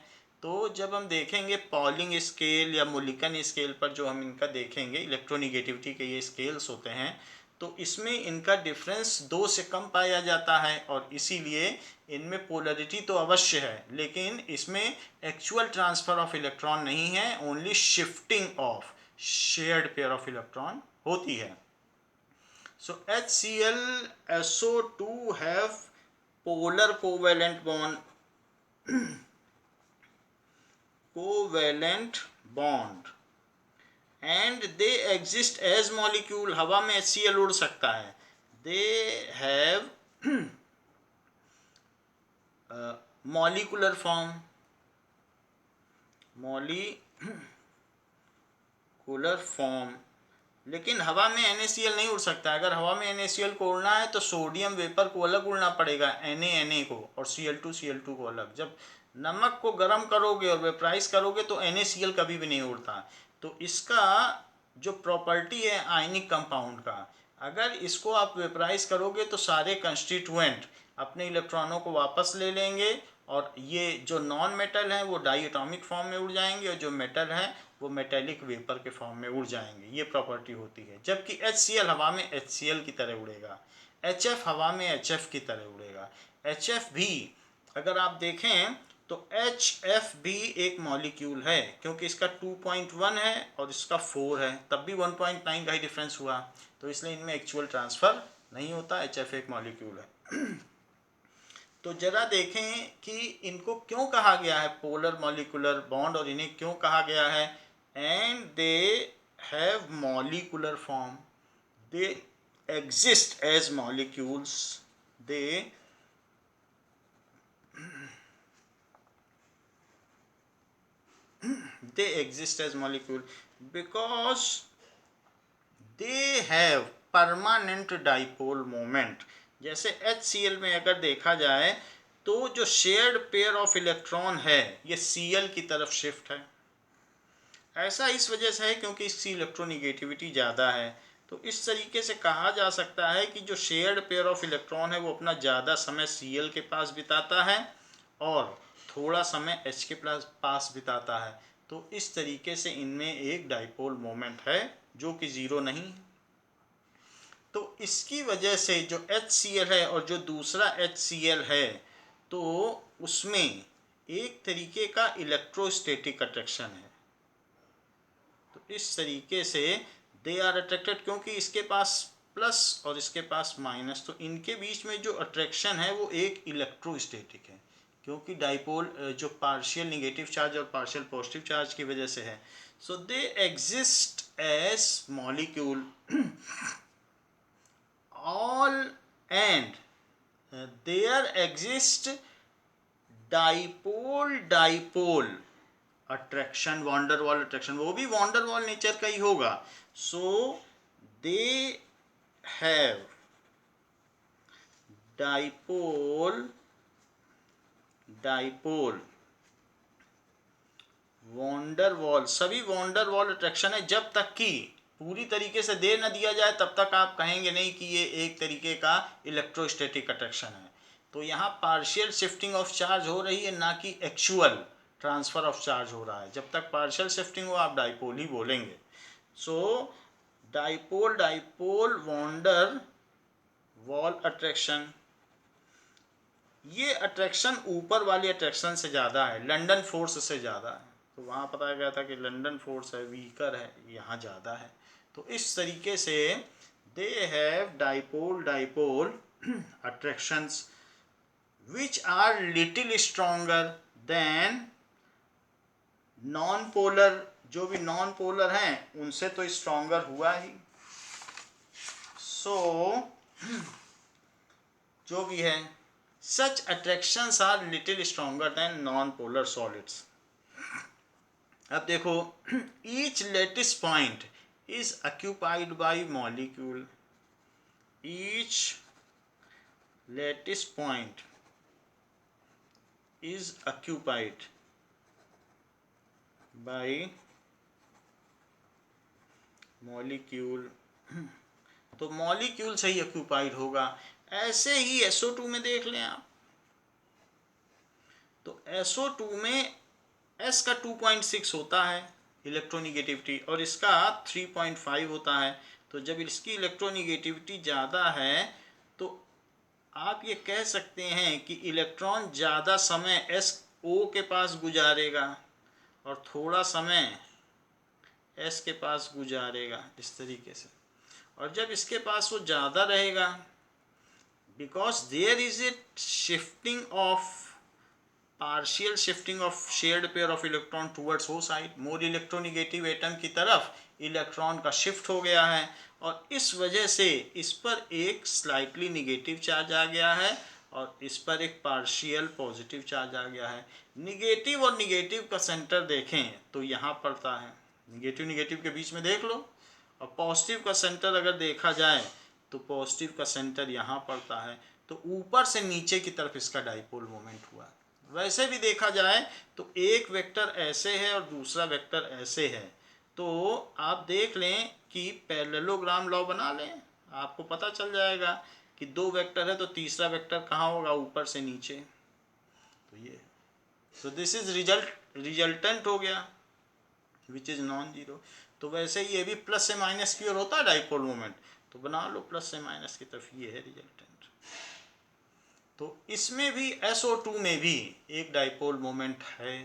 तो जब हम देखेंगे पॉलिंग स्केल या मुलिकन स्केल पर, जो हम इनका देखेंगे इलेक्ट्रोनिगेटिविटी के ये स्केल्स होते हैं, तो इसमें इनका डिफरेंस 2 से कम पाया जाता है और इसीलिए इनमें पोलरिटी तो अवश्य है, लेकिन इसमें एक्चुअल ट्रांसफ़र ऑफ इलेक्ट्रॉन नहीं है, only shifting of shared pair of electron होती है। सो HCl, SO2 have polar covalent bond and they exist as molecule। हवा में HCl उड़ सकता है। they have molecular form, molecular form, लेकिन हवा में NaCl नहीं उड़ सकता। अगर हवा में NaCl को उड़ना है तो सोडियम वेपर को अलग उड़ना पड़ेगा, Na को, और Cl2 को अलग। जब नमक को गर्म करोगे और वेपराइज करोगे तो NaCl कभी भी नहीं उड़ता। तो इसका जो प्रॉपर्टी है आयनिक कंपाउंड का, अगर इसको आप वेपराइज करोगे तो सारे कंस्टिट्यूएंट अपने इलेक्ट्रॉनों को वापस ले लेंगे और ये जो नॉन मेटल हैं वो डाई एटॉमिक फॉर्म में उड़ जाएंगे और जो मेटल हैं वो मेटेलिक वेपर के फॉर्म में उड़ जाएंगे। ये प्रॉपर्टी होती है। जबकि HCl हवा में HCl की तरह उड़ेगा, HF हवा में HF की तरह उड़ेगा। HF भी अगर आप देखें तो HF भी एक मॉलिक्यूल है, क्योंकि इसका 2.1 है और इसका 4 है, तब भी 1.9 का ही डिफरेंस हुआ, तो इसलिए इनमें एक्चुअल ट्रांसफ़र नहीं होता। HF एक मॉलिक्यूल है। तो ज़रा देखें कि इनको क्यों कहा गया है पोलर मॉलिक्यूलर बॉन्ड, और इन्हें क्यों कहा गया है and they have molecular form, they exist as molecules, they exist as molecule because they have permanent dipole moment। जैसे HCl में अगर देखा जाए तो जो शेयर्ड पेयर ऑफ इलेक्ट्रॉन है ये Cl की तरफ शिफ्ट है। ऐसा इस वजह से है क्योंकि इसकी इलेक्ट्रोनिगेटिविटी ज़्यादा है। तो इस तरीके से कहा जा सकता है कि जो शेयर्ड पेयर ऑफ इलेक्ट्रॉन है वो अपना ज़्यादा समय Cl के पास बिताता है और थोड़ा समय H के पास बिताता है। तो इस तरीके से इनमें एक डाइपोल मोमेंट है जो कि ज़ीरो नहीं। तो इसकी वजह से जो HCl है और जो दूसरा HCl है, तो उसमें एक तरीके का इलेक्ट्रोस्टैटिक अट्रैक्शन है। तो इस तरीके से दे आर अट्रैक्टेड, क्योंकि इसके पास प्लस और इसके पास माइनस, तो इनके बीच में जो अट्रैक्शन है वो एक इलेक्ट्रोस्टैटिक है, क्योंकि डाइपोल जो पार्शियल निगेटिव चार्ज और पार्शियल पॉजिटिव चार्ज की वजह से है। So they exist as molecule all and there exist dipole attraction, van der Waals attraction, वो भी वॉन्डर वॉल नेचर का ही होगा। So they have dipole van der Waals, सभी वॉन्डर वॉल अट्रैक्शन है, जब तक कि पूरी तरीके से दे न दिया जाए तब तक आप कहेंगे नहीं कि ये एक तरीके का इलेक्ट्रोस्टैटिक अट्रैक्शन है। तो यहाँ पार्शियल शिफ्टिंग ऑफ चार्ज हो रही है, ना कि एक्चुअल ट्रांसफर ऑफ चार्ज हो रहा है। जब तक पार्शियल शिफ्टिंग हो आप डाइपोल ही बोलेंगे। सो डाइपोल वॉन्डर वॉल अट्रैक्शन, ये अट्रैक्शन ऊपर वाली अट्रैक्शन से ज़्यादा है, लंदन फोर्स से ज़्यादा है। तो वहाँ पता गया था कि लंदन फोर्स है वीकर है, यहाँ ज़्यादा है। तो इस तरीके से they have dipole attractions which are little stronger than non polar, जो भी नॉन पोलर हैं उनसे तो स्ट्रॉन्गर हुआ ही। सो जो भी है, such attractions are little stronger than non-polar solids. अब देखो, each lattice point is occupied by molecule. Each lattice point is occupied by molecule. तो मॉलिक्यूल से ही ऑक्यूपाइड होगा। ऐसे ही SO2 में देख लें आप, तो SO2 में S का 2.6 होता है इलेक्ट्रोनिगेटिविटी और इसका 3.5 होता है। तो जब इसकी इलेक्ट्रोनिगेटिविटी ज़्यादा है तो आप ये कह सकते हैं कि इलेक्ट्रॉन ज़्यादा समय SO के पास गुजारेगा और थोड़ा समय S के पास गुजारेगा, इस तरीके से। और जब इसके पास वो ज़्यादा रहेगा, because there is a shifting of partial shifting of shared pair of electron towards वो साइड, मोर इलेक्ट्रोनिगेटिव एटम की तरफ इलेक्ट्रॉन का शिफ्ट हो गया है और इस वजह से इस पर एक स्लाइटली निगेटिव चार्ज आ गया है और इस पर एक पार्शियल पॉजिटिव चार्ज आ गया है। निगेटिव और निगेटिव का सेंटर देखें तो यहाँ पड़ता है, निगेटिव निगेटिव के बीच में देख लो, और पॉजिटिव का सेंटर अगर देखा जाए तो पॉजिटिव का सेंटर यहाँ पड़ता है। तो ऊपर से नीचे की तरफ इसका डाइपोल मोमेंट हुआ। वैसे भी देखा जाए तो एक वेक्टर ऐसे है और दूसरा वेक्टर ऐसे है, तो आप देख लें कि पैरेललोग्राम लॉ बना लें, आपको पता चल जाएगा कि दो वेक्टर है तो तीसरा वेक्टर कहाँ होगा, ऊपर से नीचे। तो ये, सो दिस इज रिजल्टेंट हो गया विच इज नॉन जीरो। तो वैसे ही ये भी प्लस से माइनस की ओर होता है डाइपोल मोमेंट, तो बना लो प्लस से माइनस की तरफ, ये है रिजल्टेंट। तो इसमें भी SO2 में भी एक डाइपोल मोमेंट है।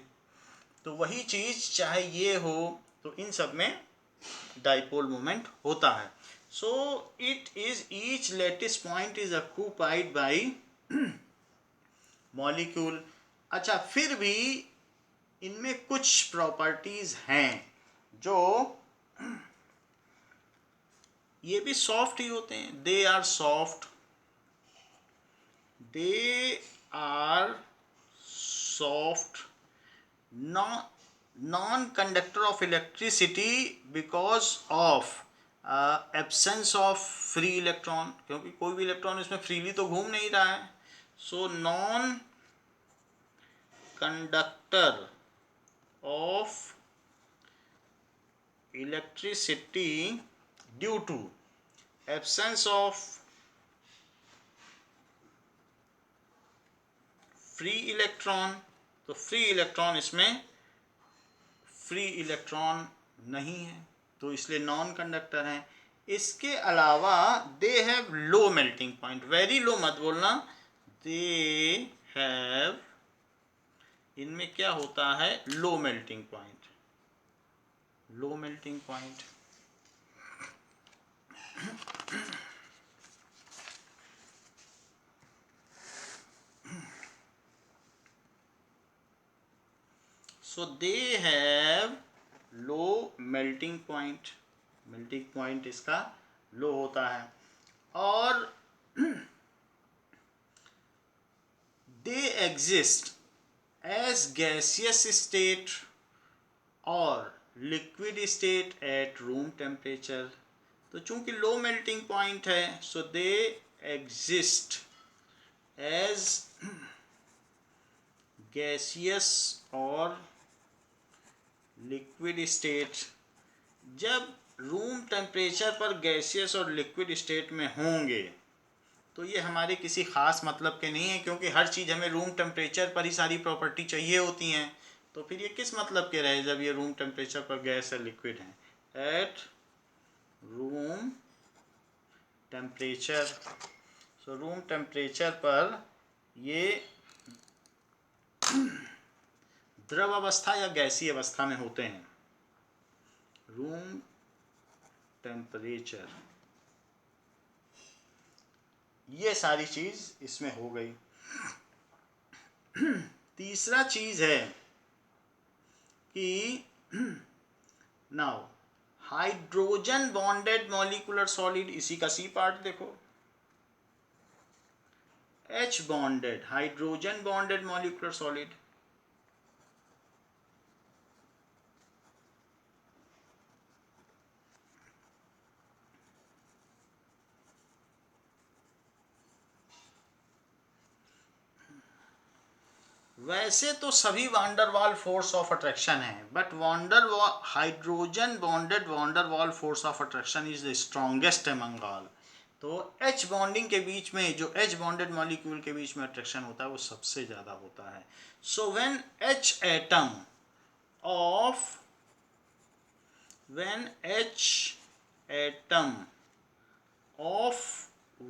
तो वही चीज़ चाहे ये हो, तो इन सब में डाइपोल मोमेंट होता है। So it is each lattice point is occupied by molecule. अच्छा, फिर भी इनमें कुछ प्रॉपर्टीज हैं जो ये भी सॉफ्ट ही होते हैं। They are soft, they are soft, non conductor of electricity because of absence of free electron, क्योंकि कोई भी इलेक्ट्रॉन इसमें फ्रीली तो घूम नहीं रहा है। So non conductor of electricity due to absence of free electron। तो फ्री इलेक्ट्रॉन इसमें फ्री इलेक्ट्रॉन नहीं है, तो इसलिए नॉन कंडक्टर हैं। इसके अलावा दे have low melting point, very low मत बोलना, दे हैव, इनमें क्या होता है, लो melting point, low melting point. So they have low melting point, melting point इसका लो होता है, और they exist as gaseous state और liquid state at room temperature। तो चूंकि लो मेल्टिंग पॉइंट है, so they exist as gaseous और लिक्विड स्टेट। जब रूम टेम्परेचर पर गैसियस और लिक्विड स्टेट में होंगे तो ये हमारे किसी ख़ास मतलब के नहीं है, क्योंकि हर चीज़ हमें रूम टेम्परेचर पर ही सारी प्रॉपर्टी चाहिए होती हैं। तो फिर ये किस मतलब के रहे जब ये रूम टेम्परेचर पर गैस या लिक्विड हैं। At room temperature, so room temperature पर ये द्रव अवस्था या गैसीय अवस्था में होते हैं। रूम टेम्परेचर, ये सारी चीज इसमें हो गई। तीसरा चीज है कि now hydrogen bonded molecular solid, इसी का सी पार्ट देखो, H bonded, hydrogen bonded molecular solid. वैसे तो सभी van der Waals force of attraction है, but hydrogen bonded van der Waals force of attraction is the strongest among all. तो H bonding के बीच में, जो H बॉन्डेड मॉलिक्यूल के बीच में अट्रैक्शन होता है वो सबसे ज़्यादा होता है। So when H atom of, when H atom of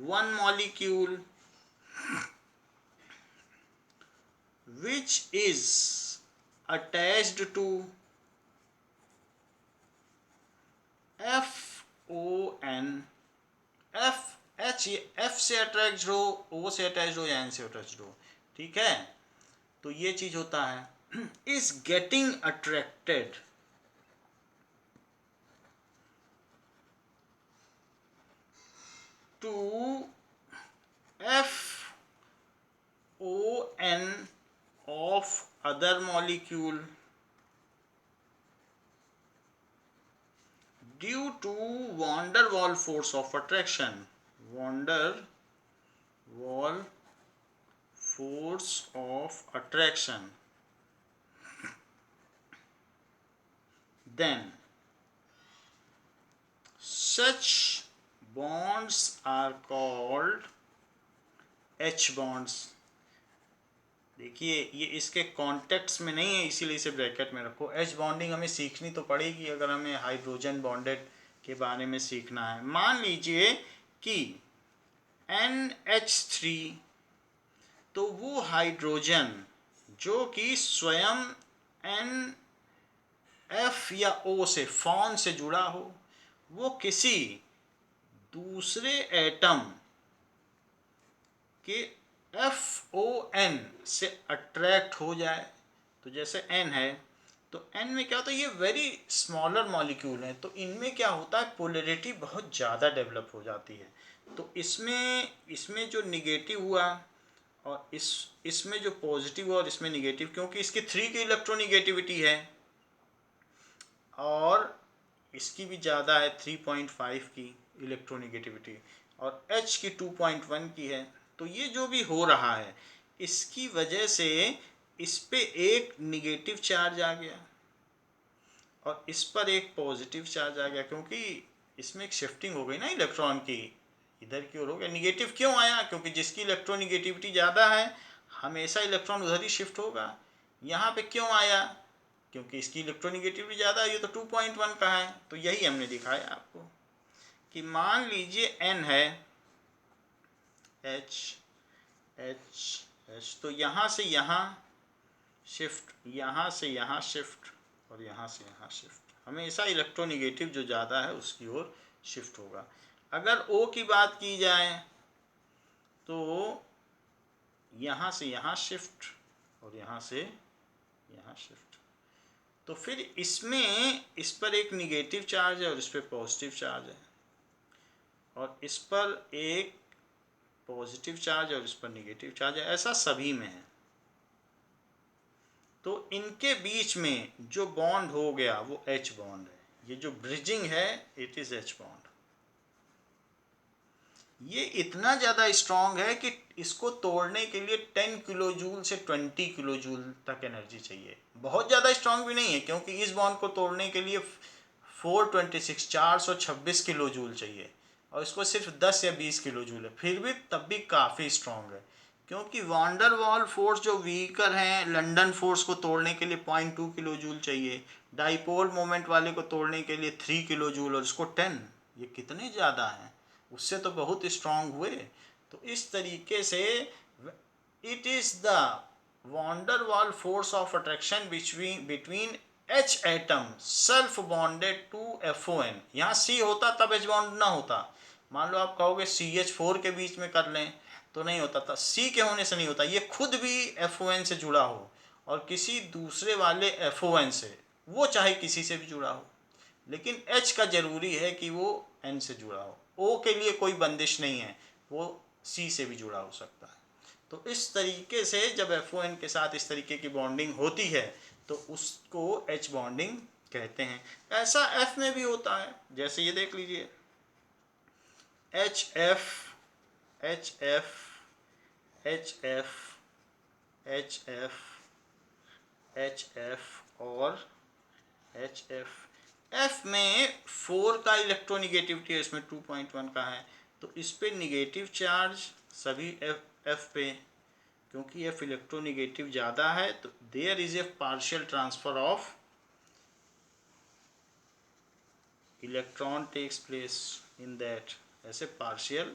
one molecule which is attached to FON, F से अटैच्ड हो, O से अटैच्ड हो या N से अटैच्ड हो, ठीक है। तो ये चीज होता है is getting attracted to FON of other molecule due to van der Waal force of attraction, van der Waal force of attraction, then such bonds are called H bonds। देखिए ये इसके कॉन्टेक्ट्स में नहीं है, इसीलिए इसे ब्रैकेट में रखो। H बॉन्डिंग हमें सीखनी तो पड़ेगी अगर हमें हाइड्रोजन बॉन्डेड के बारे में सीखना है। मान लीजिए कि NH3, तो वो हाइड्रोजन जो कि स्वयं NF या O से, फॉन से जुड़ा हो, वो किसी दूसरे एटम के FON से अट्रैक्ट हो जाए। तो जैसे N है, तो N में क्या होता है, ये वेरी स्मॉलर मॉलिक्यूल है, तो इनमें क्या होता है, पोलैरिटी बहुत ज़्यादा डेवलप हो जाती है। तो इसमें जो निगेटिव हुआ और इसमें जो पॉजिटिव हुआ और इसमें निगेटिव, क्योंकि इसकी 3 की इलेक्ट्रोनिगेटिविटी है और इसकी भी ज़्यादा है, 3.5 की इलेक्ट्रोनिगेटिविटी, और H की 2.1 की है। तो ये जो भी हो रहा है इसकी वजह से इस पे एक निगेटिव चार्ज आ गया और इस पर एक पॉजिटिव चार्ज आ गया, क्योंकि इसमें एक शिफ्टिंग हो गई ना इलेक्ट्रॉन की, इधर की ओर हो गया। निगेटिव क्यों आया, क्योंकि जिसकी इलेक्ट्रोनिगेटिविटी ज़्यादा है हमेशा इलेक्ट्रॉन उधर ही शिफ्ट होगा। यहाँ पे क्यों आया, क्योंकि इसकी इलेक्ट्रोनिगेटिविटी ज़्यादा है, ये तो 2.1 का है। तो यही हमने दिखाया आपको कि मान लीजिए N है, H H, तो यहाँ से यहाँ शिफ्ट, यहाँ से यहाँ शिफ्ट, और यहाँ से यहाँ शिफ्ट। हमेशा इलेक्ट्रोनिगेटिव जो ज़्यादा है उसकी ओर शिफ्ट होगा। अगर O की बात की जाए तो यहाँ से यहाँ शिफ्ट और यहाँ से यहाँ शिफ्ट। तो फिर इसमें इस पर एक निगेटिव चार्ज है और इस पर पॉजिटिव चार्ज है, और इस पर एक पॉजिटिव चार्ज और इस पर निगेटिव चार्ज है। ऐसा सभी में है। तो इनके बीच में जो बॉन्ड हो गया वो H बॉन्ड है। ये जो ब्रिजिंग है इट इज़ H बॉन्ड। ये इतना ज़्यादा स्ट्रॉन्ग है कि इसको तोड़ने के लिए 10 किलो जूल से 20 किलो जूल तक एनर्जी चाहिए। बहुत ज़्यादा स्ट्रॉन्ग भी नहीं है, क्योंकि इस बॉन्ड को तोड़ने के लिए 426 किलो जूल चाहिए, और इसको सिर्फ 10 या 20 किलो जूल है। फिर भी तब भी काफ़ी स्ट्रॉन्ग है, क्योंकि वांडर वाल फोर्स जो व्हीकल हैं लंदन फोर्स को तोड़ने के लिए 0.2 किलो जूल चाहिए, डाइपोल मोमेंट वाले को तोड़ने के लिए 3 किलो जूल, और इसको 10। ये कितने ज़्यादा हैं, उससे तो बहुत स्ट्रांग हुए। तो इस तरीके से it is the van der Waals force of attraction between H atom self bonded to FON। यहाँ C होता तब H बॉन्ड ना होता। मान लो आप कहोगे CH4 के बीच में कर लें तो नहीं होता था, C के होने से नहीं होता। ये खुद भी FON से जुड़ा हो और किसी दूसरे वाले FON से, वो चाहे किसी से भी जुड़ा हो, लेकिन H का जरूरी है कि वो N से जुड़ा हो। O के लिए कोई बंदिश नहीं है, वो C से भी जुड़ा हो सकता है। तो इस तरीके से जब FON के साथ इस तरीके की बॉन्डिंग होती है तो उसको H बॉन्डिंग कहते हैं। ऐसा F में भी होता है, जैसे ये देख लीजिए HF, HF, HF, HF, HF और HF। F में 4 का इलेक्ट्रोनिगेटिविटी है, इसमें 2.1 का है, तो इस पे निगेटिव चार्ज सभी F पे, क्योंकि F इलेक्ट्रोनिगेटिव ज़्यादा है तो there is a partial transfer of electron takes place in that. ऐसे पार्शियल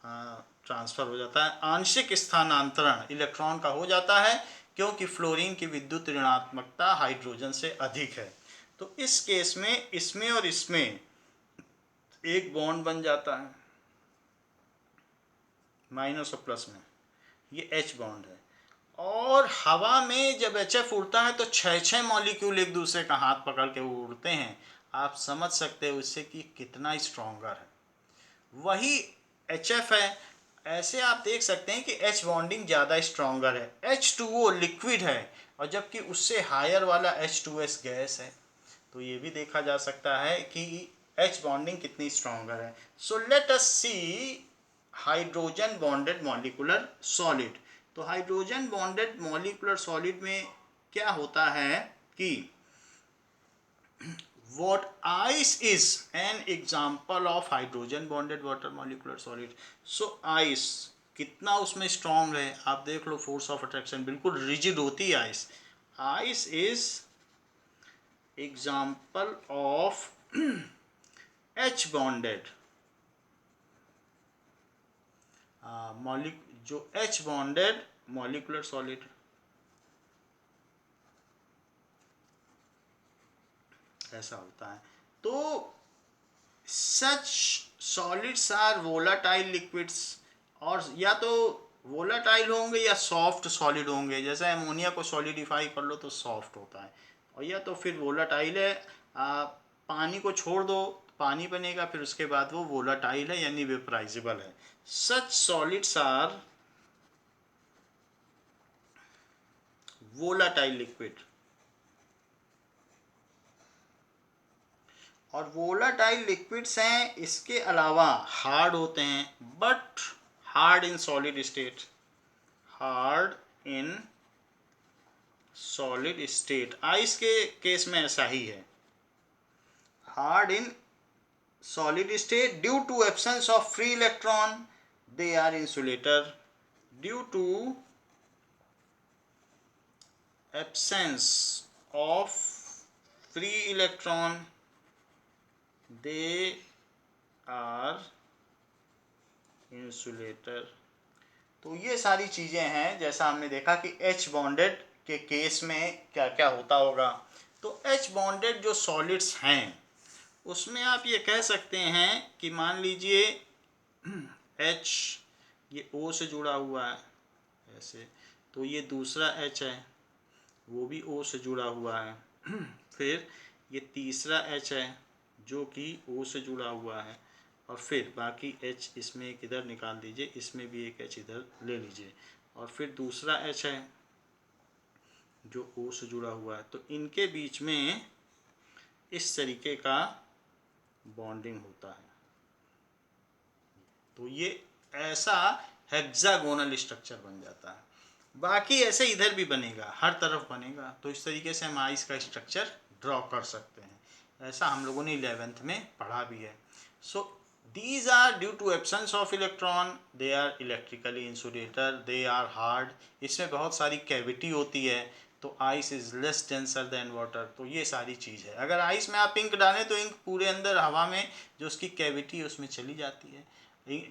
ट्रांसफ़र हो जाता है, आंशिक स्थानांतरण इलेक्ट्रॉन का हो जाता है, क्योंकि फ्लोरीन की विद्युत ऋणात्मकता हाइड्रोजन से अधिक है। तो इस केस में इसमें और इसमें एक बॉन्ड बन जाता है माइनस और प्लस में, ये H बॉन्ड है। और हवा में जब HF उड़ता है तो 6 मॉलिक्यूल एक दूसरे का हाथ पकड़ के उड़ते हैं। आप समझ सकते हो इससे कि कितना स्ट्रॉन्गर है। वही HF है। ऐसे आप देख सकते हैं कि H बॉन्डिंग ज़्यादा स्ट्रॉन्गर है। H2O लिक्विड है और जबकि उससे हायर वाला H2S गैस है। तो ये भी देखा जा सकता है कि H बॉन्डिंग कितनी स्ट्रॉन्गर है। So let us C hydrogen bonded molecular solid. तो हाइड्रोजन बॉन्डेड मॉलिक्यूलर सॉलिड में क्या होता है कि what ice is an example of hydrogen bonded water molecular solid. So ice कितना उसमें स्ट्रॉन्ग है आप देख लो, फोर्स ऑफ अट्रैक्शन बिल्कुल रिजिड होती है ice. Ice is example of H bonded जो H बॉन्डेड मॉलिक्यूलर सॉलिड ऐसा होता है। तो सच सॉलिड्स आर वोलाटाइल लिक्विड्स, और या तो वोलाटाइल होंगे या सॉफ्ट सॉलिड होंगे। जैसे अमोनिया को सॉलिडिफाई कर लो तो सॉफ्ट होता है, और या तो फिर वोलाटाइल है, पानी को छोड़ दो पानी बनेगा, फिर उसके बाद वो वोलाटाइल है यानी वेपराइजेबल है। Such solids are volatile liquid. और वोलाटाइल लिक्विड्स हैं, इसके अलावा हार्ड होते हैं, but hard in solid state, hard in solid state. Ice के केस में ऐसा ही है, hard in solid state due to absence of free electron, they are insulator. Due to absence of free electron they are insulator। तो ये सारी चीज़ें हैं, जैसा हमने देखा कि H बॉन्डेड के केस में क्या क्या होता होगा। तो H बॉन्डेड जो सॉलिड्स हैं उसमें आप ये कह सकते हैं कि मान लीजिए H ये O से जुड़ा हुआ है ऐसे, तो ये दूसरा H है वो भी O से जुड़ा हुआ है फिर ये तीसरा H है जो कि O से जुड़ा हुआ है, और फिर बाकी H इसमें एक इधर निकाल दीजिए, इसमें भी एक H इधर ले लीजिए, और फिर दूसरा H है जो O से जुड़ा हुआ है। तो इनके बीच में इस तरीके का बॉन्डिंग होता है। तो ये ऐसा हेक्सागोनल स्ट्रक्चर बन जाता है। बाकी ऐसे इधर भी बनेगा, हर तरफ बनेगा। तो इस तरीके से हम आइस का स्ट्रक्चर ड्रॉ कर सकते हैं। ऐसा हम लोगों ने 11th में पढ़ा भी है। सो these are due to absence of electron, they are electrically insulator, they are hard। इसमें बहुत सारी कैविटी होती है, तो ice is less denser then water. तो ये सारी चीज़ है। अगर आइस में आप इंक डालें तो इंक पूरे अंदर हवा में जो उसकी कैविटी है उसमें चली जाती है।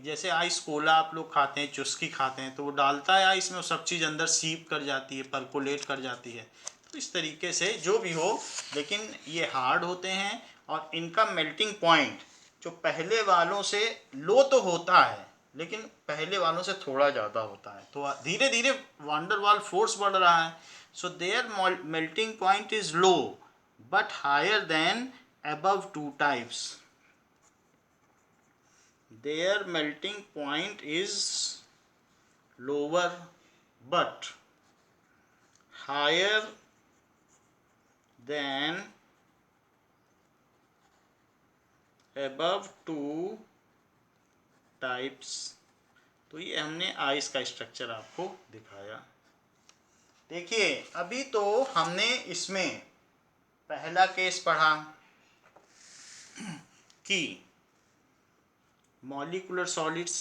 जैसे आइस कोला आप लोग खाते हैं, चुस्की खाते हैं, तो वो डालता है आइस में, वो सब चीज़ अंदर सीप कर जाती है, परकोलेट कर जाती है। तो इस तरीके से जो भी हो, लेकिन ये हार्ड होते हैं और इनका मेल्टिंग पॉइंट जो पहले वालों से लो तो होता है, लेकिन पहले वालों से थोड़ा ज़्यादा होता है। तो धीरे धीरे वांडर वाल फोर्स बढ़ रहा है। So their melting point is low but higher than above two types। Their melting point is lower but higher than above two types। तो ये हमने आइस का स्ट्रक्चर आपको दिखाया। देखिए अभी तो हमने इसमें पहला केस पढ़ा कि मॉलिक्यूलर सॉलिड्स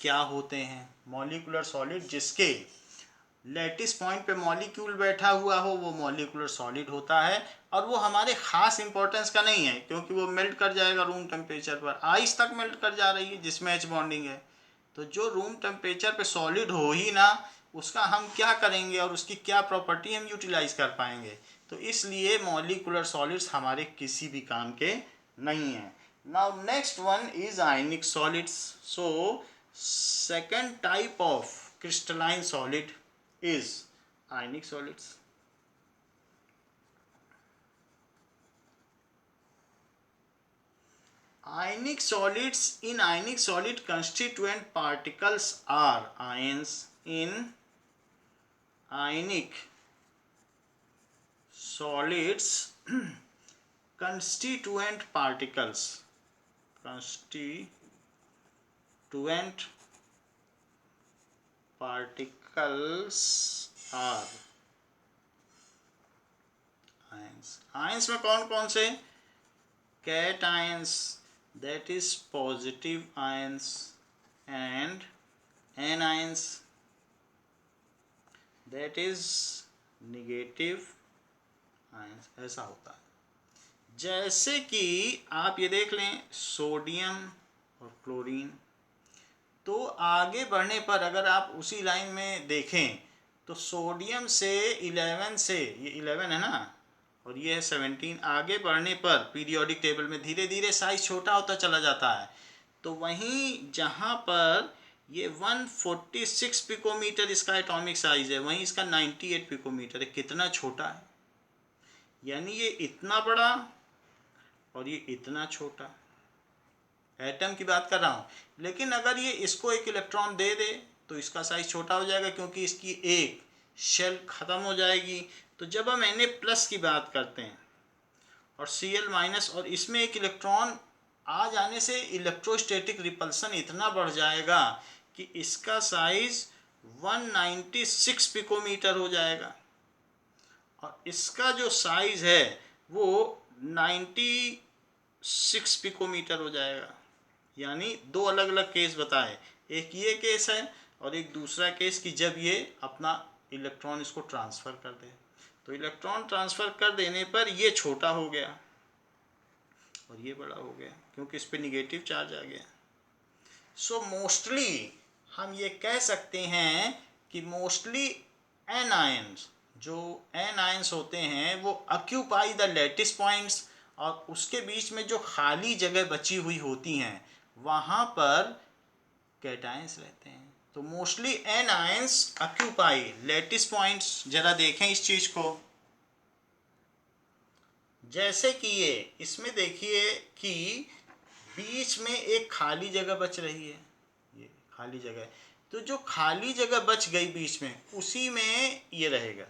क्या होते हैं। मॉलिक्यूलर सॉलिड जिसके लैटिस पॉइंट पे मॉलिक्यूल बैठा हुआ हो वो मॉलिक्यूलर सॉलिड होता है, और वो हमारे ख़ास इंपॉर्टेंस का नहीं है क्योंकि वो मेल्ट कर जाएगा रूम टेम्परेचर पर। आइस तक मेल्ट कर जा रही है जिसमें H बॉन्डिंग है। तो जो रूम टेम्परेचर पे सॉलिड हो ही ना, उसका हम क्या करेंगे और उसकी क्या प्रॉपर्टी हम यूटिलाइज कर पाएंगे। तो इसलिए मॉलिक्यूलर सॉलिड्स हमारे किसी भी काम के नहीं हैं। Now next one is ionic solids. So second type of crystalline solid is ionic solids। Ionic solids, in ionic solid constituent particles are ions। in ionic solids constituent particles are ions। ions में कौन कौन से? cations, that is positive ions, and anions, that is negative ions। ऐसा होता है। जैसे कि आप ये देख लें सोडियम और क्लोरीन। तो आगे बढ़ने पर अगर आप उसी लाइन में देखें तो सोडियम से 11 से, ये 11 है ना, और ये है 17, आगे बढ़ने पर पीरियोडिक टेबल में धीरे धीरे साइज छोटा होता चला जाता है। तो वहीं जहाँ पर ये 146 पिकोमीटर इसका एटॉमिक साइज है, वहीं इसका 98 पिकोमीटर है। कितना छोटा है, यानी ये इतना बड़ा और ये इतना छोटा। एटम की बात कर रहा हूँ। लेकिन अगर ये इसको एक इलेक्ट्रॉन दे दे तो इसका साइज छोटा हो जाएगा क्योंकि इसकी एक शेल ख़त्म हो जाएगी। तो जब हम Na+ की बात करते हैं और Cl- और इसमें एक इलेक्ट्रॉन आ जाने से इलेक्ट्रोस्टैटिक रिपल्सन इतना बढ़ जाएगा कि इसका साइज 196 पिकोमीटर हो जाएगा, और इसका जो साइज है वो 96 पिकोमीटर हो जाएगा। यानी दो अलग अलग केस बताए, एक ये केस है और एक दूसरा केस कि जब ये अपना इलेक्ट्रॉन इसको ट्रांसफ़र कर दे। तो इलेक्ट्रॉन ट्रांसफ़र कर देने पर ये छोटा हो गया और ये बड़ा हो गया क्योंकि इस पर निगेटिव चार्ज आ गया। सो मोस्टली हम ये कह सकते हैं कि मोस्टली एनायंस, जो एनायंस होते हैं वो ऑक्यूपाई द लैटिस पॉइंट्स, और उसके बीच में जो खाली जगह बची हुई होती हैं वहाँ पर कैटायंस रहते हैं। तो mostly anions occupy lattice points. जरा देखें इस चीज़ को, जैसे कि ये इसमें देखिए कि बीच में एक खाली जगह बच रही है, ये खाली जगह, तो जो खाली जगह बच गई बीच में उसी में ये रहेगा,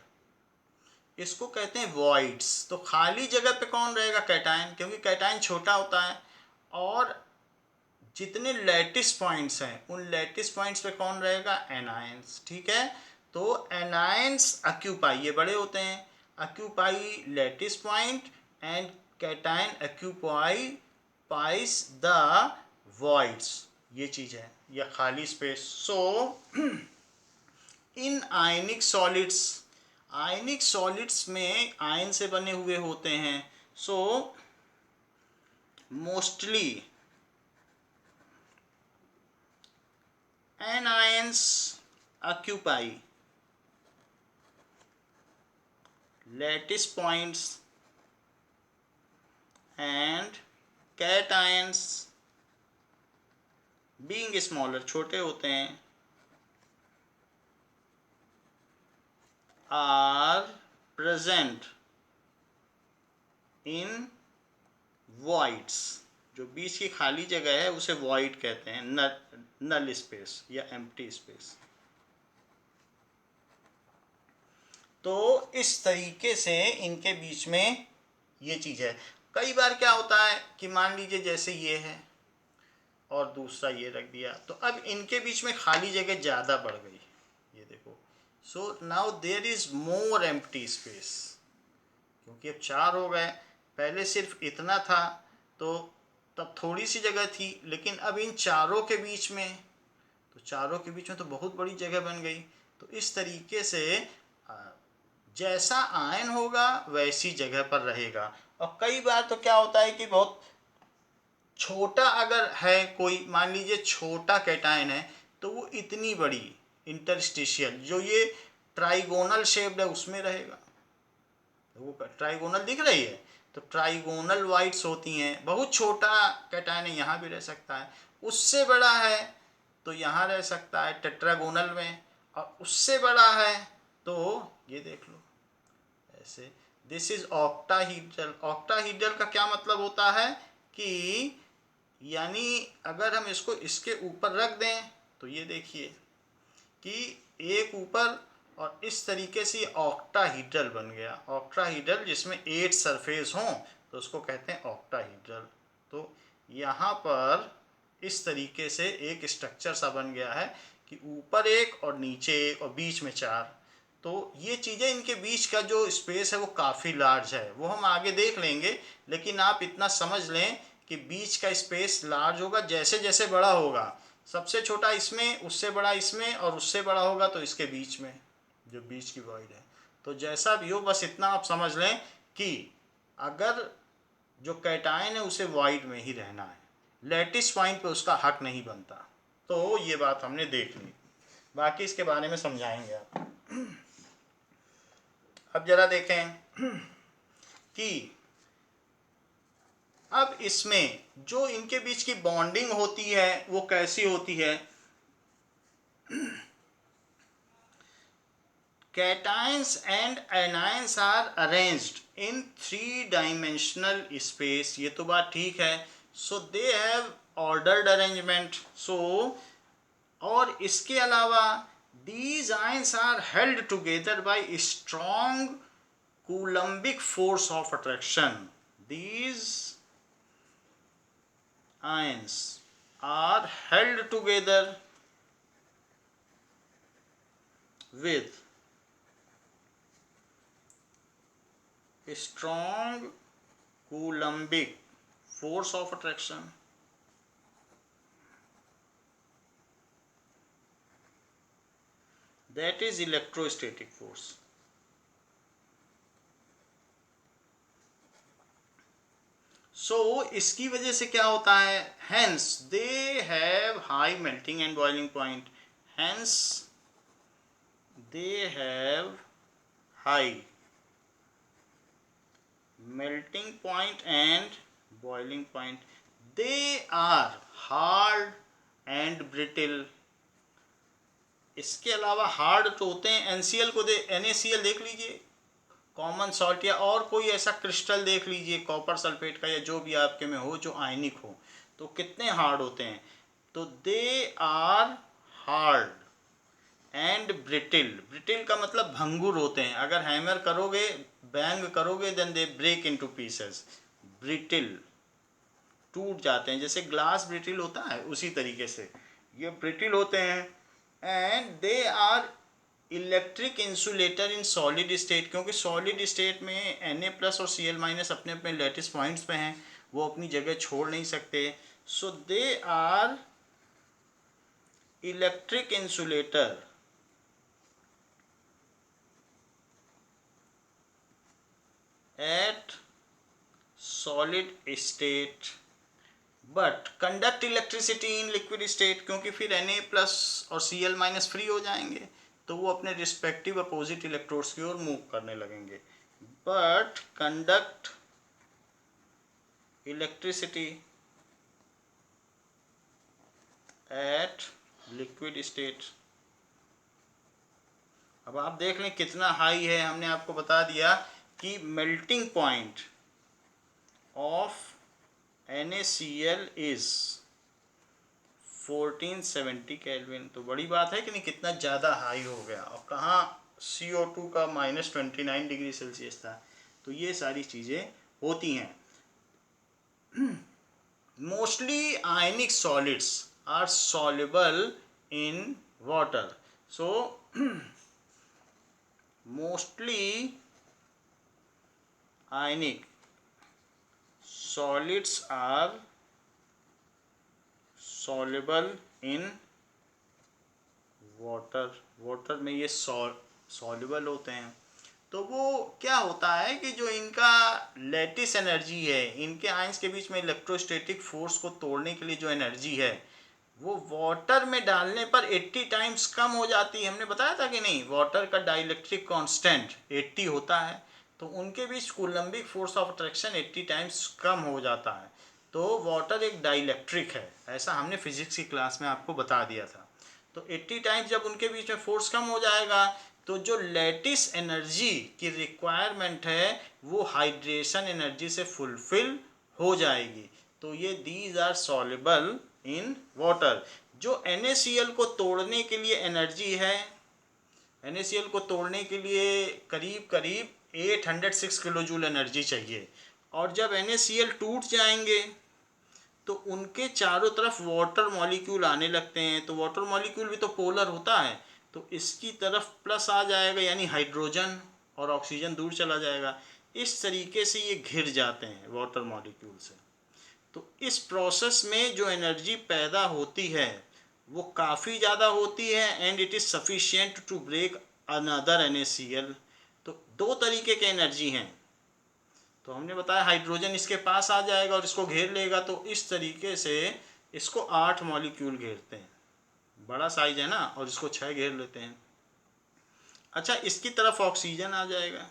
इसको कहते हैं वॉइड्स। तो खाली जगह पे कौन रहेगा? कैटायन, क्योंकि कैटायन छोटा होता है, और जितने लैटिस पॉइंट्स हैं उन लैटिस पॉइंट्स पे कौन रहेगा? एनायंस। ठीक है, तो एनायंस ऑक्यूपाई, ये बड़े होते हैं, occupy lattice point, and cation occupy price the voids, ये चीज़ है, या खाली स्पेस। सो इन आयनिक सॉलिड्स, आयनिक सॉलिड्स में आयन से बने हुए होते हैं। So mostly anions occupy lattice points and cations being smaller, छोटे होते हैं, are present in voids, जो बीच की खाली जगह है उसे void कहते हैं, नल स्पेस या एम्प्टी स्पेस। तो इस तरीके से इनके बीच में ये चीज़ है। कई बार क्या होता है कि मान लीजिए जैसे ये है और दूसरा ये रख दिया, तो अब इनके बीच में खाली जगह ज़्यादा बढ़ गई, ये देखो। So now there is more empty space, क्योंकि अब 4 हो गए, पहले सिर्फ इतना था तो तब थोड़ी सी जगह थी, लेकिन अब इन चारों के बीच में, तो चारों के बीच में तो बहुत बड़ी जगह बन गई। तो इस तरीके से जैसा आयन होगा वैसी जगह पर रहेगा। और कई बार तो क्या होता है कि बहुत छोटा अगर है कोई, मान लीजिए छोटा कैटायन है, तो वो इतनी बड़ी इंटरस्टिशियल, जो ये ट्राइगोनल शेप्ड है उसमें रहेगा। वो ट्राइगोनल दिख रही है, तो ट्राइगोनल वाइट्स होती हैं। बहुत छोटा कैटायन है, यहाँ भी रह सकता है। उससे बड़ा है तो यहाँ रह सकता है टेट्रागोनल में, और उससे बड़ा है तो ये देख लो ऐसे। This is octahedral. ऑक्टाहीड्रल का क्या मतलब होता है कि यानी अगर हम इसको इसके ऊपर रख दें तो ये देखिए कि एक ऊपर, और इस तरीके से ऑक्टाहीड्रल बन गया। ऑक्टाहीड्रल जिसमें 8 सरफेस हों तो उसको कहते हैं ऑक्टाहीड्रल। तो यहाँ पर इस तरीके से एक स्ट्रक्चर सा बन गया है कि ऊपर एक और नीचे एक और बीच में 4। तो ये चीज़ें, इनके बीच का जो स्पेस है वो काफ़ी लार्ज है, वो हम आगे देख लेंगे। लेकिन आप इतना समझ लें कि बीच का स्पेस लार्ज होगा, जैसे जैसे बड़ा होगा, सबसे छोटा इसमें, उससे बड़ा इसमें, और उससे बड़ा होगा तो इसके बीच में जो बीच की वॉइड है। तो जैसा भी हो, बस इतना आप समझ लें कि अगर जो कैटायन है उसे वॉइड में ही रहना है, लैटिस पॉइंट पे उसका हक नहीं बनता। तो ये बात हमने देख ली, बाकी इसके बारे में समझाएंगे आप। अब जरा देखें कि अब इसमें जो इनके बीच की बॉन्डिंग होती है वो कैसी होती है। Cations and anions are arranged in 3-dimensional space, ये तो बात ठीक है। So they have ordered arrangement. So और इसके अलावा these ions are held together by strong coulombic force of attraction. These ions are held together with strong coulombic force of attraction. That is electrostatic force. So इसकी वजह से क्या होता है, hence they have high melting and boiling point. hence they have high melting point and boiling point. They are hard and brittle. इसके अलावा hard तो होते हैं, NaCl को NaCl देख लीजिए, कॉमन सॉल्ट, या और कोई ऐसा क्रिस्टल देख लीजिए कॉपर सल्फेट का या जो भी आपके में हो जो आयनिक हो, तो कितने हार्ड होते हैं। तो they are hard and brittle. Brittle का मतलब भंगुर होते हैं, अगर हैमर करोगे बैंग करोगे then they break into pieces. Brittle टूट जाते हैं, जैसे ग्लास ब्रिटिल होता है उसी तरीके से ये ब्रिटिल होते हैं। And they are electric insulator in solid state, क्योंकि सॉलिड स्टेट में Na+ और Cl- अपने अपने लैटिस पॉइंट्स पे हैं, वो अपनी जगह छोड़ नहीं सकते। So they are electric insulator at solid state but conduct electricity in liquid state, क्योंकि फिर Na+ और Cl- फ्री हो जाएंगे तो वो अपने रिस्पेक्टिव अपोजिट इलेक्ट्रोड्स की ओर मूव करने लगेंगे। But conduct electricity at liquid state. अब आप देख लें कितना हाई है, हमने आपको बता दिया कि melting point of NaCl is 1470 kelvin. तो बड़ी बात है कि नहीं, कितना ज़्यादा हाई हो गया। और कहाँ CO2 का -29 डिग्री सेल्सियस था। तो ये सारी चीज़ें होती हैं। Mostly ionic solids are soluble in water. So mostly ionic solids are soluble in water। Water में ये soluble होते हैं। तो वो क्या होता है कि जो इनका लैटिस एनर्जी है, इनके आयंस के बीच में इलेक्ट्रोस्टैटिक फोर्स को तोड़ने के लिए जो एनर्जी है वो वाटर में डालने पर 80 टाइम्स कम हो जाती है। हमने बताया था कि नहीं, वाटर का डाइलेक्ट्रिक कांस्टेंट 80 होता है, तो उनके बीच coulombic force of attraction 80 times कम हो जाता है। तो वाटर एक डाइलेक्ट्रिक है, ऐसा हमने फिजिक्स की क्लास में आपको बता दिया था। तो 80 टाइम्स जब उनके बीच में फोर्स कम हो जाएगा तो जो लैटिस एनर्जी की रिक्वायरमेंट है वो हाइड्रेशन एनर्जी से फुलफिल हो जाएगी। तो ये these are soluble in water. जो NaCl को तोड़ने के लिए एनर्जी है, NaCl को तोड़ने के लिए करीब करीब 806 किलो जूल एनर्जी चाहिए। और जब NaCl टूट जाएंगे तो उनके चारों तरफ वाटर मॉलिक्यूल आने लगते हैं। तो वाटर मॉलिक्यूल भी तो पोलर होता है, तो इसकी तरफ प्लस आ जाएगा, यानी हाइड्रोजन, और ऑक्सीजन दूर चला जाएगा। इस तरीके से ये घिर जाते हैं वाटर मॉलिक्यूल से। तो इस प्रोसेस में जो एनर्जी पैदा होती है वो काफ़ी ज़्यादा होती है and it is sufficient to break another NaCl। तो दो तरीके के एनर्जी हैं। तो हमने बताया हाइड्रोजन इसके पास आ जाएगा और इसको घेर लेगा, तो इस तरीके से इसको 8 मॉलिक्यूल घेरते हैं, बड़ा साइज है ना, और इसको 6 घेर लेते हैं। अच्छा, इसकी तरफ ऑक्सीजन आ जाएगा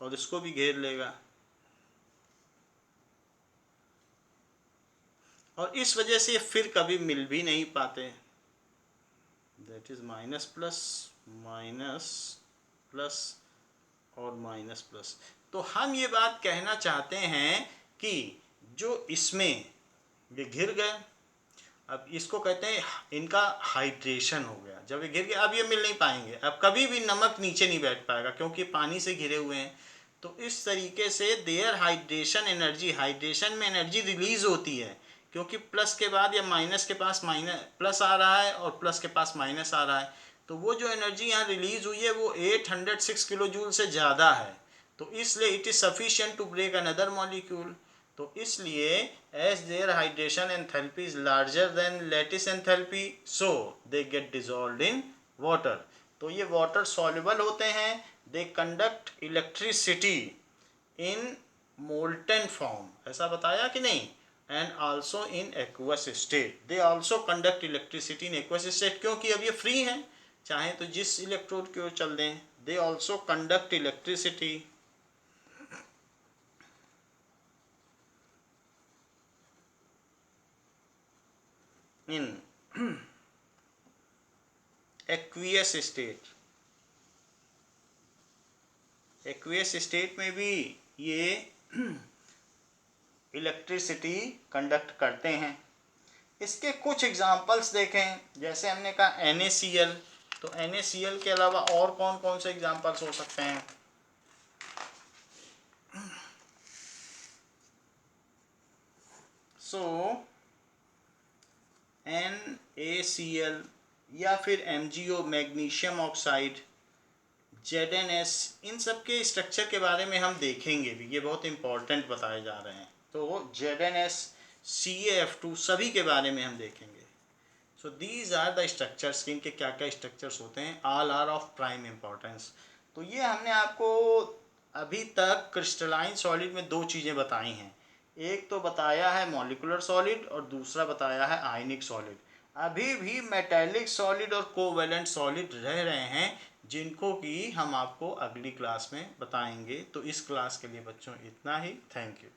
और इसको भी घेर लेगा, और इस वजह से फिर कभी मिल भी नहीं पाते। That is minus plus minus plus और माइनस प्लस। तो हम ये बात कहना चाहते हैं कि जो इसमें ये घिर गए, अब इसको कहते हैं इनका हाइड्रेशन हो गया। जब ये घिर गया अब ये मिल नहीं पाएंगे, अब कभी भी नमक नीचे नहीं बैठ पाएगा क्योंकि पानी से घिरे हुए हैं। तो इस तरीके से देयर हाइड्रेशन एनर्जी, हाइड्रेशन में एनर्जी रिलीज होती है, क्योंकि प्लस के बाद या माइनस के पास माइनस प्लस आ रहा है और प्लस के पास माइनस आ रहा है। तो वो जो एनर्जी यहाँ रिलीज हुई है वो 806 किलो जूल से ज़्यादा है। तो इसलिए it is sufficient to break another molecule. तो इसलिए as their hydration enthalpy is larger than lattice enthalpy, so they get dissolved in water. तो ये वाटर सॉल्युबल होते हैं, they conduct electricity in molten form, ऐसा बताया कि नहीं। And also in aqueous state. They also conduct electricity in aqueous state, क्योंकि अब ये फ्री हैं, चाहे तो जिस इलेक्ट्रोड की ओर चल दें। दे आल्सो कंडक्ट इलेक्ट्रिसिटी इन एक्वियस स्टेट। एक्वियस स्टेट में भी ये इलेक्ट्रिसिटी कंडक्ट करते हैं। इसके कुछ एग्जांपल्स देखें, जैसे हमने कहा NaCl, तो NaCl के अलावा और कौन कौन से एग्जांपल्स हो सकते हैं? सो NaCl या फिर MgO मैग्नीशियम ऑक्साइड, ZnS, इन सब के स्ट्रक्चर के बारे में हम देखेंगे भी, ये बहुत इंपॉर्टेंट बताए जा रहे हैं। तो ZnS, CaF2 सभी के बारे में हम देखेंगे। So these are the structures, इनके क्या क्या स्ट्रक्चर्स होते हैं, all are of prime importance. तो ये हमने आपको अभी तक क्रिस्टलाइन सॉलिड में दो चीज़ें बताई हैं। एक तो बताया है मॉलिक्यूलर सॉलिड और दूसरा बताया है आयनिक सॉलिड। अभी भी मेटेलिक सॉलिड और कोवेलेंट सॉलिड रह रहे हैं, जिनको कि हम आपको अगली क्लास में बताएंगे। तो इस क्लास के लिए बच्चों इतना ही। Thank you.